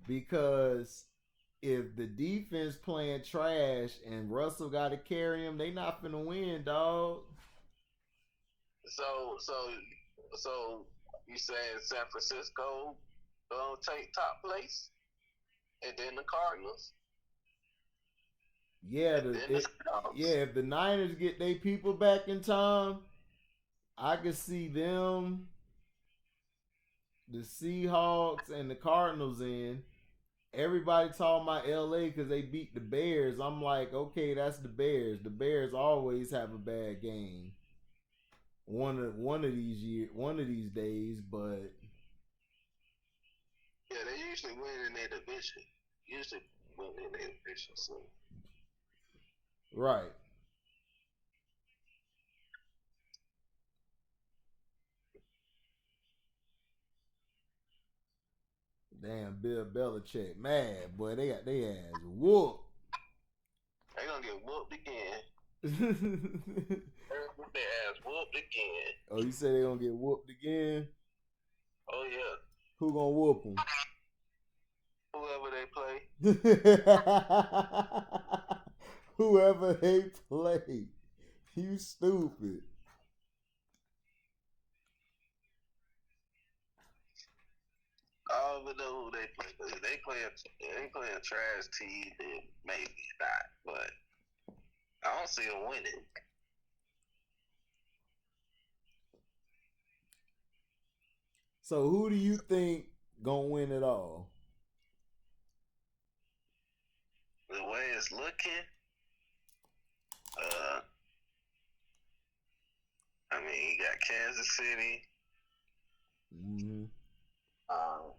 Because if the defense playing trash and Russell got to carry him, they not finna win, dog. So you saying San Francisco gonna take top place, and then the Cardinals? Yeah, if the Niners get their people back in time, I could see them, the Seahawks, and the Cardinals in. Everybody talking about LA because they beat the Bears. I'm like, okay, that's the Bears. The Bears always have a bad game. One of these days, but yeah, they usually win in their division. So. Right. Damn, Bill Belichick mad, boy. They got their ass whooped. They gonna get whooped again. Their ass whooped again. Oh, you say they gonna get whooped again? Oh yeah. Who gonna whoop them? Whoever they play. Whoever they play. You stupid. I don't even know who they play. If they play a trash team, then maybe not. But I don't see them winning. So who do you think gonna win it all? The way it's looking, I mean, you got Kansas City, Mm-hmm. Um,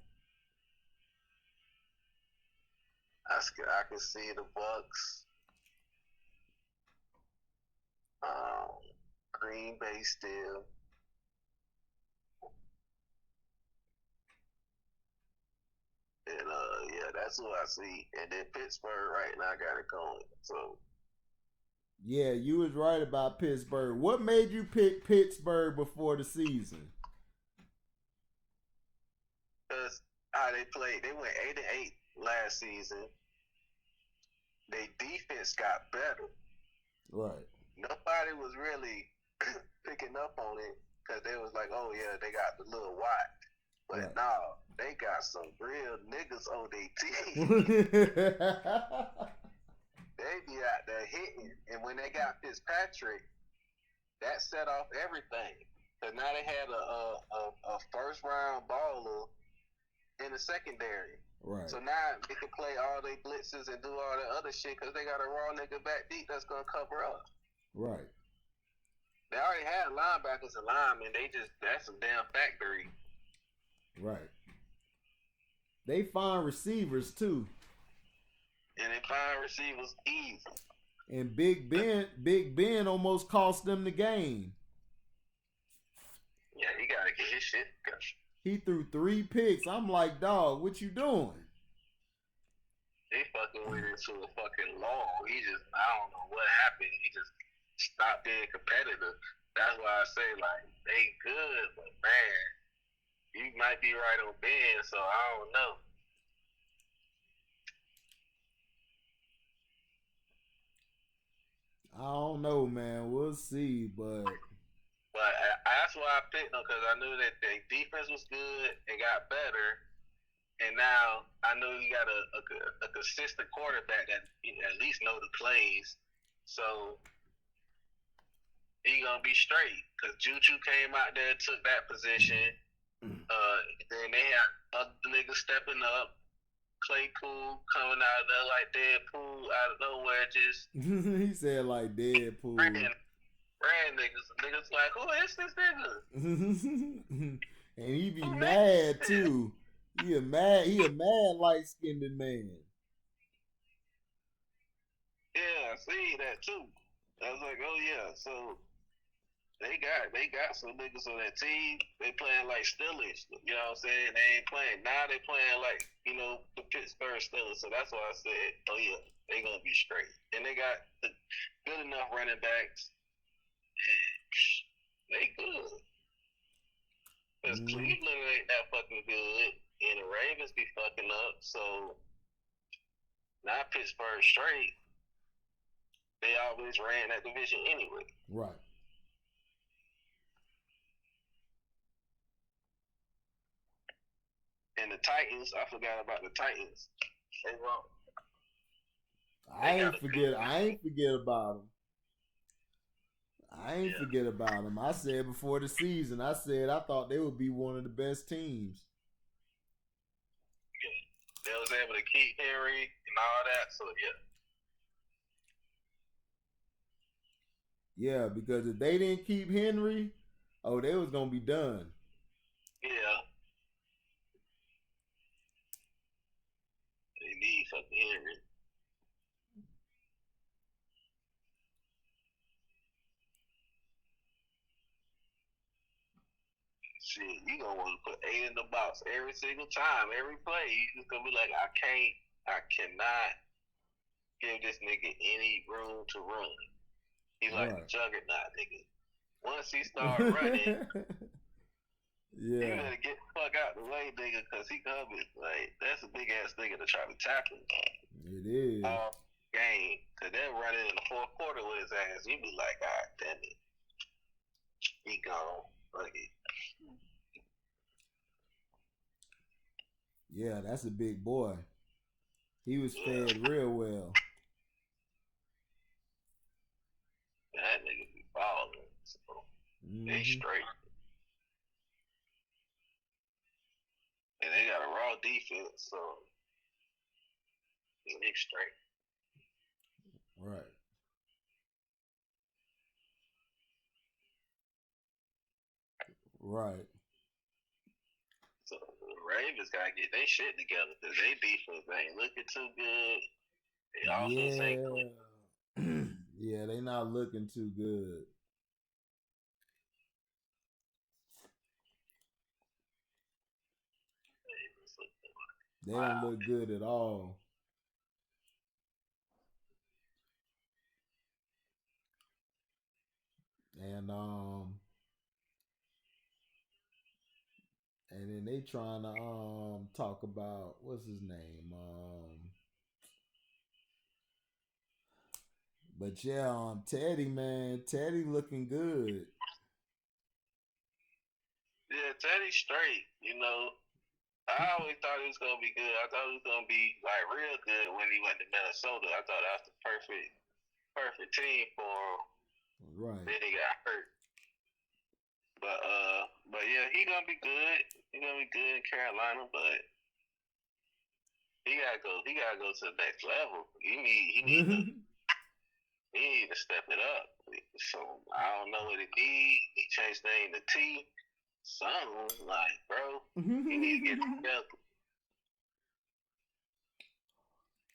I can see the Bucks, um, Green Bay still. And yeah, that's who I see. And then Pittsburgh right now got it going. So Yeah, you was right about Pittsburgh. What made you pick Pittsburgh before the season? that's how they played. They went 8-8 last season. Their defense got better. Right. Nobody was really picking up on it because they was like, oh yeah, they got the little watch. But Right. no, they got some real niggas on their team. They be out there hitting. And when they got Fitzpatrick, that set off everything. Because now they had a first round baller in the secondary. Right. So now they can play all their blitzes and do all the other shit because they got a raw nigga back deep that's going to cover up. Right. They already had linebackers and linemen. That's a damn factory. Right. They find receivers too. And they find receivers easy. And Big Ben almost cost them the game. Yeah, he got to get his shit. He threw 3 picks. I'm like, dog, what you doing? They fucking went into a fucking lull. I don't know what happened. He just stopped being competitive. That's why I say, like, they good, but man, you might be right on Ben, so I don't know. I don't know, man. We'll see, but that's why I picked them because I knew that their defense was good and got better, and now I know you got a consistent quarterback that at least know the plays, so he gonna be straight. Cause Juju came out there, took that position. Then they had other niggas stepping up. Claypool coming out of there like Deadpool out of nowhere, just he said like Deadpool. ran niggas. Niggas like, who is this nigga? And he be mad too. He a mad light skinned man. Yeah, I see that too. I was like, oh yeah, so they got some niggas on that team. They playing like Steelers. You know what I'm saying? They ain't playing. Now they playing like, the Pittsburgh Steelers. So that's why I said, oh yeah, they gonna be straight. And they got the good enough running backs. They good. Because Cleveland ain't that fucking good. And the Ravens be fucking up. So now Pittsburgh straight. They always ran that division anyway. Right. And the Titans, I forgot about the Titans. They wrong. I ain't forget about them. I ain't forget about them. I said before the season, I thought they would be one of the best teams. Yeah. They was able to keep Henry and all that, so yeah. Yeah, because if they didn't keep Henry, they was gonna be done. Yeah. They need fucking Henry. Shit, you gonna want to put 8 in the box every single time, every play. You just gonna be like, I cannot give this nigga any room to run. He like a juggernaut, nigga. Once he start running, you better get the fuck out the way, nigga, because he coming. Like, that's a big ass nigga to try to tackle. It is. Game, because they're running in the fourth quarter with his ass. You be like, God damn it. He gone. Fuck it. Yeah, that's a big boy. He was fed real well. That nigga be balling. So they straight. And they got a raw defense, so they straight. Right. Right. Ravens gotta get their shit together because their defense ain't looking too good. Their offense ain't good. Yeah, they not looking too good. They don't look good at all. And then they trying to talk about what's his name. But yeah, Teddy, man, Teddy looking good. Yeah, Teddy's straight. I always thought he was gonna be good. I thought he was gonna be like real good when he went to Minnesota. I thought that was the perfect team for him. Right. Then he got hurt. But yeah, he gonna be good. He gonna be good in Carolina, but he gotta go. He gotta go to the next level. He need to step it up. So I don't know what it needs. He changed the name to T. Something like, bro, he need to get it together.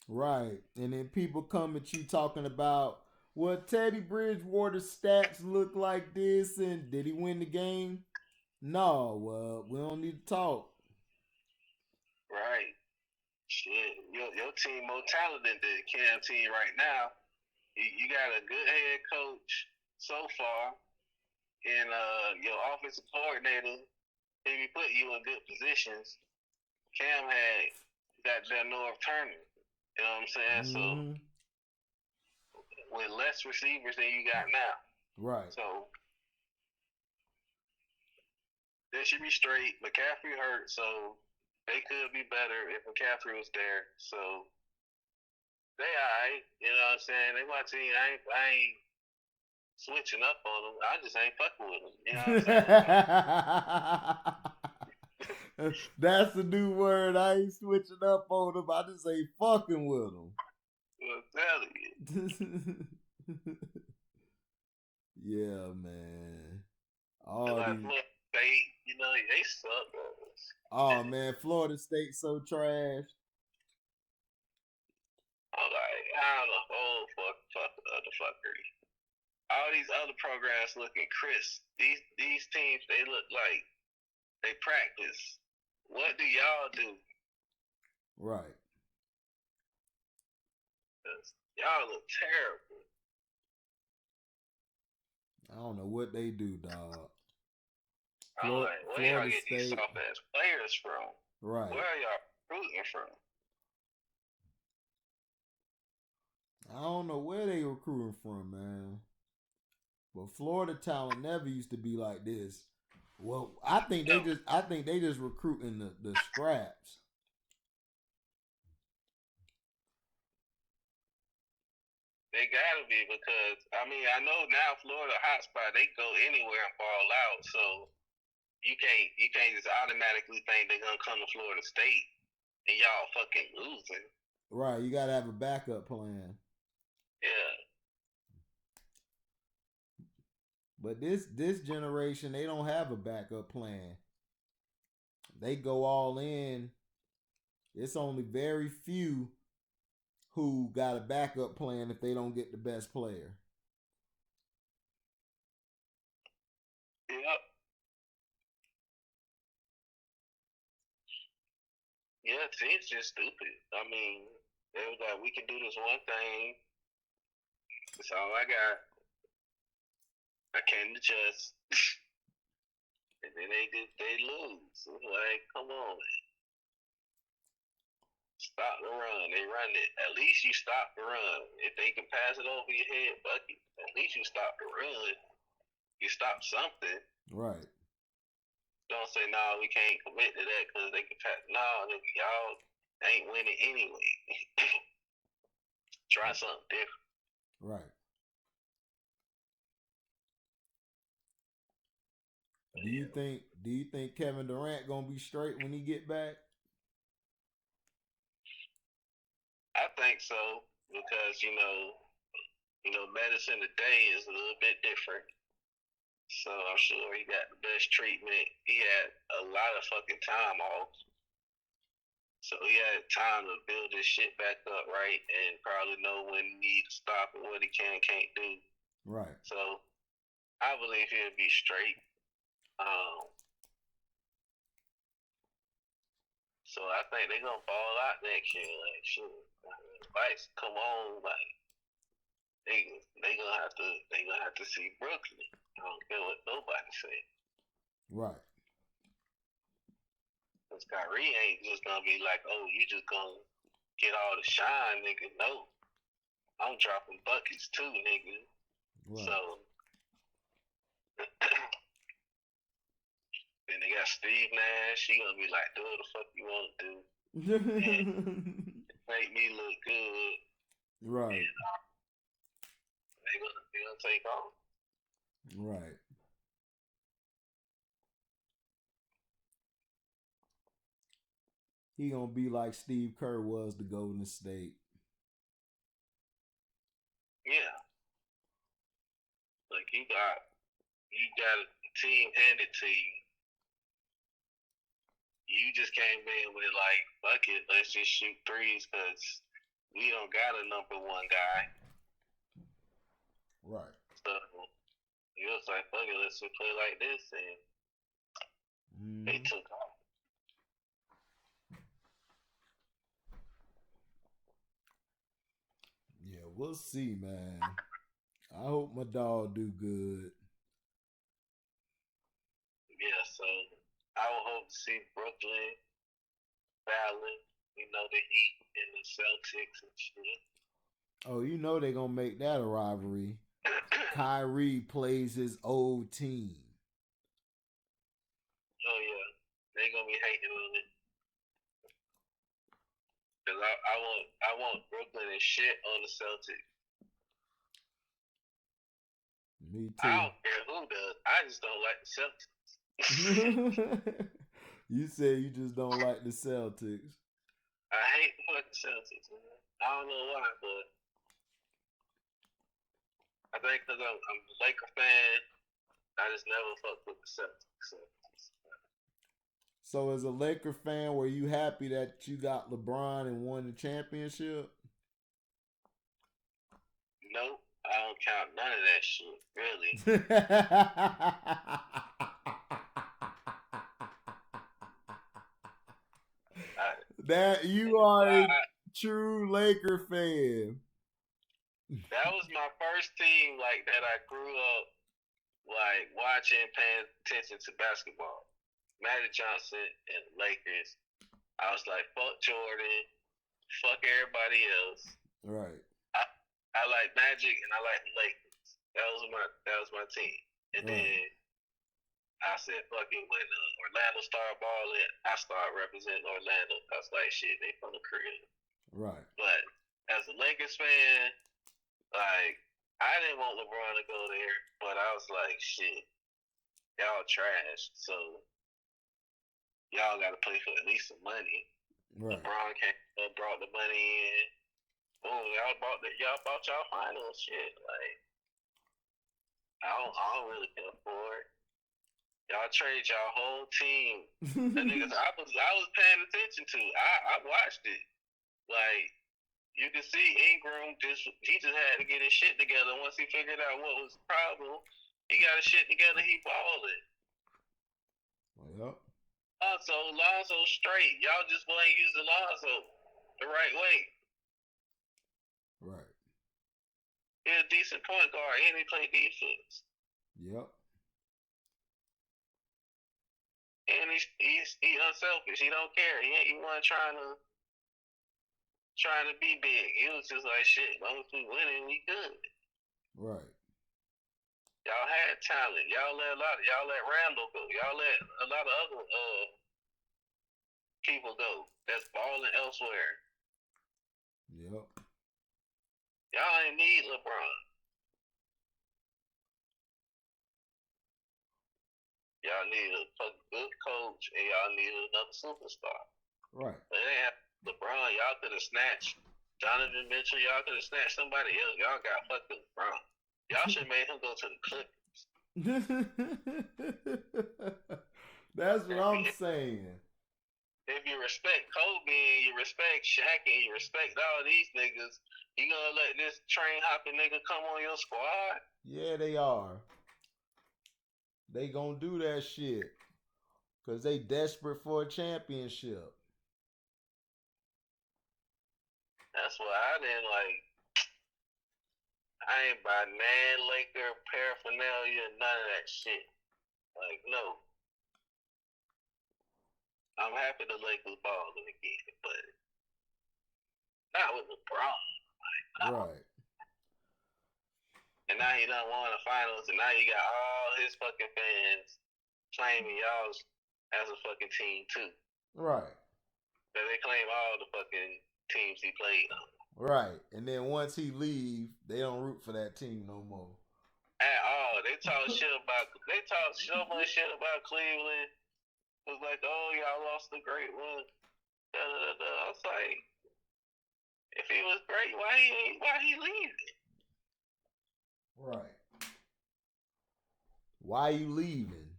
Right. And then people come at you talking about, well, Teddy Bridgewater's stats look like this, and did he win the game? No, well, we don't need to talk. Right. Shit. Your team more talented than the Cam team right now. You got a good head coach so far, and your offensive coordinator, he be putting you in good positions. Cam got that North Turner. You know what I'm saying? Mm-hmm. So with less receivers than you got now. Right. So they should be straight. McCaffrey hurt, so they could be better if McCaffrey was there. So they alright. You know what I'm saying? They my team. I ain't switching up on them. I just ain't fucking with them. You know what I'm saying? That's the new word. I ain't switching up on them. I just ain't fucking with them. I'm telling you. Yeah, man. All like Florida State, they suck. Oh man, Florida State so trash. I'm like, I don't know. Oh, fuck the fuckery. All these other programs looking crisp. These teams, they look like they practice. What do y'all do? Right. Y'all look terrible. I don't know what they do, dog. I'm like, where y'all get these soft ass players from? Right. Where are y'all recruiting from? I don't know where they recruiting from, man. But Florida talent never used to be like this. Well, I think they just recruiting the scraps. They gotta be because I know now Florida hotspot, they go anywhere and ball out. So you can't just automatically think they're gonna come to Florida State and y'all fucking losing. Right, you gotta have a backup plan. Yeah. But this generation, they don't have a backup plan. They go all in. It's only very few who got a backup plan if they don't get the best player. Yep. Yeah, team's just stupid. They was like, we can do this one thing. That's all I got. I can't adjust. And then they lose. It's like, come on. Stop the run. They run it. At least you stop the run. If they can pass it over your head, bucket, at least you stop the run. You stop something. Right. Don't say, no, we can't commit to that because they can pass. No, y'all ain't winning anyway. Try something different. Right. Do you think Kevin Durant gonna be straight when he get back? I think so because medicine today is a little bit different. So I'm sure he got the best treatment. He had a lot of fucking time off. So he had time to build his shit back up right and probably know when he needs to stop and what he can't do. Right. So I believe he'll be straight. So I think they're gonna ball out next year. Like shit, Vice, come on, like they gonna have to see Brooklyn. I don't care what nobody say. Right. Cause Kyrie ain't just gonna be like, oh, you just gonna get all the shine, nigga. No, I'm dropping buckets too, nigga. Right. So then they got Steve Nash. He gonna be like, do what the fuck you want to do. Make me look good. Right. And, they gonna take off. Right. He gonna be like Steve Kerr was to Golden State. Yeah. Like you got a team handed to you. You just came in with like, fuck it, let's just shoot threes because we don't got a number one guy. Right. So it was like, fuck it, let's just play like this, and they took off. Yeah, we'll see, man. I hope my dog do good. Yeah, so I would hope to see Brooklyn battling, the Heat and the Celtics and shit. Oh, you know they're gonna make that a rivalry. Kyrie plays his old team. Oh yeah, they gonna be hating on it. Cause I want Brooklyn and shit on the Celtics. Me too. I don't care who does. I just don't like the Celtics. You say you just don't like the Celtics. I hate the Celtics. Man. I don't know why, but I think because I'm a Laker fan, I just never fucked with the Celtics. So as a Laker fan, were you happy that you got LeBron and won the championship? Nope, I don't count none of that shit, really. That you are a true Laker fan. That was my first team like that I grew up like watching, paying attention to basketball. Magic Johnson and the Lakers. I was like, fuck Jordan, fuck everybody else. Right. I like Magic and I like the Lakers. That was my team. And then I said, fuck it, when Orlando started balling, I started representing Orlando. I was like, shit, they from the crib. Right. But as a Lakers fan, like, I didn't want LeBron to go there, but I was like, shit, y'all trash. So y'all got to play for at least some money. Right. LeBron brought the money in. Boom, y'all bought y'all finals. Shit, like I don't really care for it. Y'all trade y'all whole team. The niggas I was paying attention to. I watched it. Like you can see Ingram he just had to get his shit together. Once he figured out what was the problem, he got his shit together. He balling. Yep. Lonzo straight. Y'all just wasn't using Lonzo the right way. Right. He's a decent point guard and he play defense. Yep. And he's unselfish. He don't care. He wasn't trying to be big. He was just like, shit, as long as we winning, we good. Right. Y'all had talent. Y'all let Randall go. Y'all let a lot of other people go that's balling elsewhere. Yep. Y'all ain't need LeBron. Y'all need a good coach and y'all need another superstar. Right. But they have LeBron. Y'all could have snatched Donovan Mitchell. Y'all could have snatched somebody else. Y'all got fucking LeBron. Y'all should have made him go to the Clippers. That's what I'm saying. if you respect Kobe and you respect Shaq and you respect all these niggas, you gonna let this train hopping nigga come on your squad? Yeah, they are. They gonna do that shit because they desperate for a championship. That's why I didn't like. I ain't buy nan Laker paraphernalia, none of that shit. Like, no. I'm happy the Lakers balling again, but not with LeBron. Like, no. Right. And now he done won the finals, and now you got all his fucking fans claiming y'all as a fucking team too. Right. So they claim all the fucking teams he played on. Right. And then once he leave, they don't root for that team no more. At all. They talk so much shit about Cleveland. It was like, oh, y'all lost a great one. Da, da, da, da. I was like, if he was great, why he leaving? Right. Why you leaving?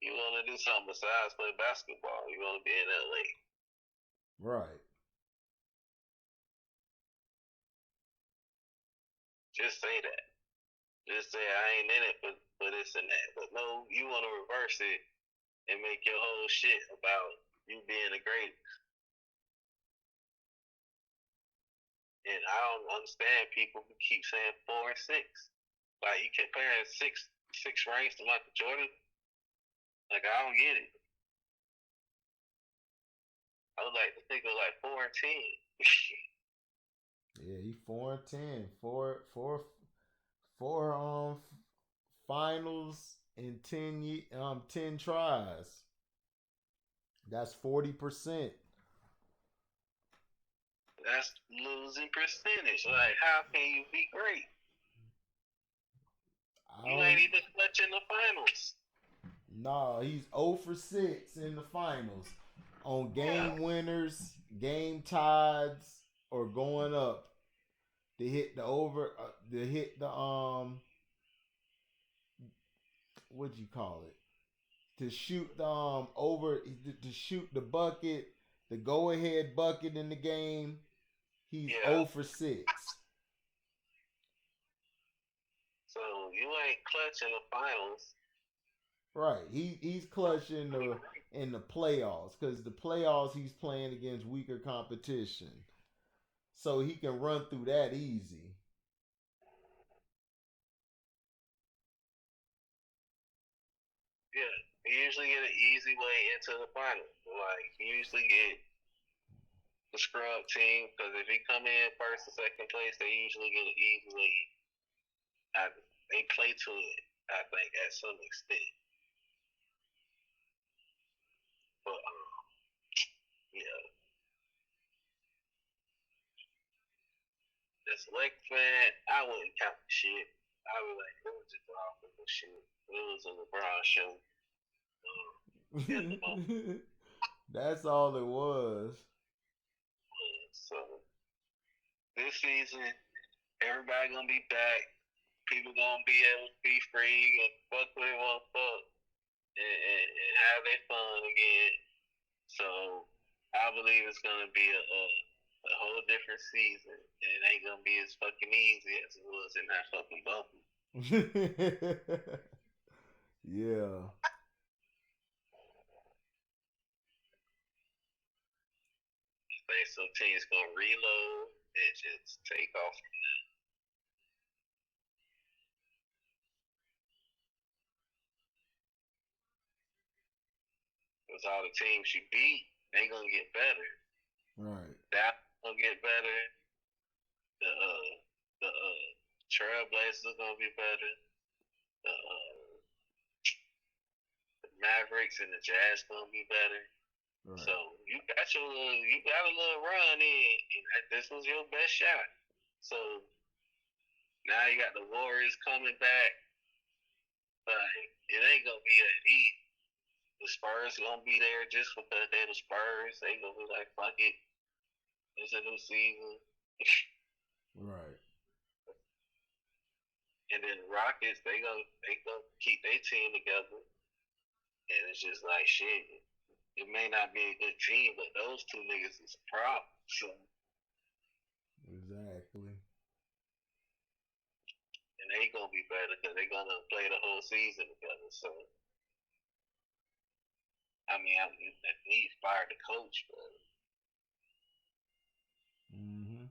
You want to do something besides play basketball. You want to be in LA. Right. Just say that. Just say I ain't in it for this and that. But no, you want to reverse it and make your whole shit about you being the greatest. And I don't understand people who keep saying 4 and 6. Like you comparing six rings to Michael Jordan. Like I don't get it. I would like to think of like 4 and 10. Yeah, he 4-10. Four finals in 10 tries. That's 40%. That's losing percentage. Like how can you be great? You ain't even clutching the finals. Nah, he's 0 for 6 in the finals on game winners, game ties, or going up to hit the over, to hit the what'd you call it? To shoot the over, to shoot the bucket, the go ahead bucket in the game. He's 0 for 6. So you ain't clutching the finals. Right. He's clutching in the playoffs because the playoffs he's playing against weaker competition, so he can run through that easy. Yeah, you usually get an easy way into the finals. Like you usually get the scrub team because if he come in first or second place, they usually get an easy way. They play to it, I think, at some extent. But yeah, this Lake fan, I wouldn't count the shit. I was like, it was just off of the shit. It was a LeBron show. That's all it was. So this season, everybody gonna be back. People gonna be able to be free and fuck what they want to fuck and have their fun again. So I believe it's gonna be a whole different season. And it ain't gonna be as fucking easy as it was in that fucking bubble. Yeah. I think some teams gonna reload and just take off. Because all the teams you beat, they gonna get better. Right. That gonna get better. The Trailblazers gonna be better. The Mavericks and the Jazz gonna be better. Right. So you got a little run in. This was your best shot. So now you got the Warriors coming back. But it ain't gonna be that easy. The Spurs gonna be there just because they're the Spurs. They gonna be like, fuck it. It's a new season. Right. And then the Rockets, they gonna keep their team together. And it's just like shit. It may not be a good team, but those two niggas is a problem. So, Exactly. and they gonna be better because they gonna play the whole season together. So, I mean, he fired the coach, but Mm-hmm.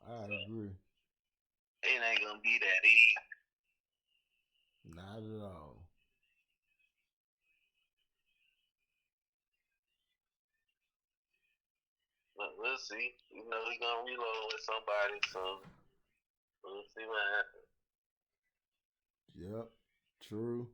I so agree. it ain't gonna be that easy. Not at all. But we'll see. You know, he gonna reload with somebody, so we'll see what happens. Yep. True.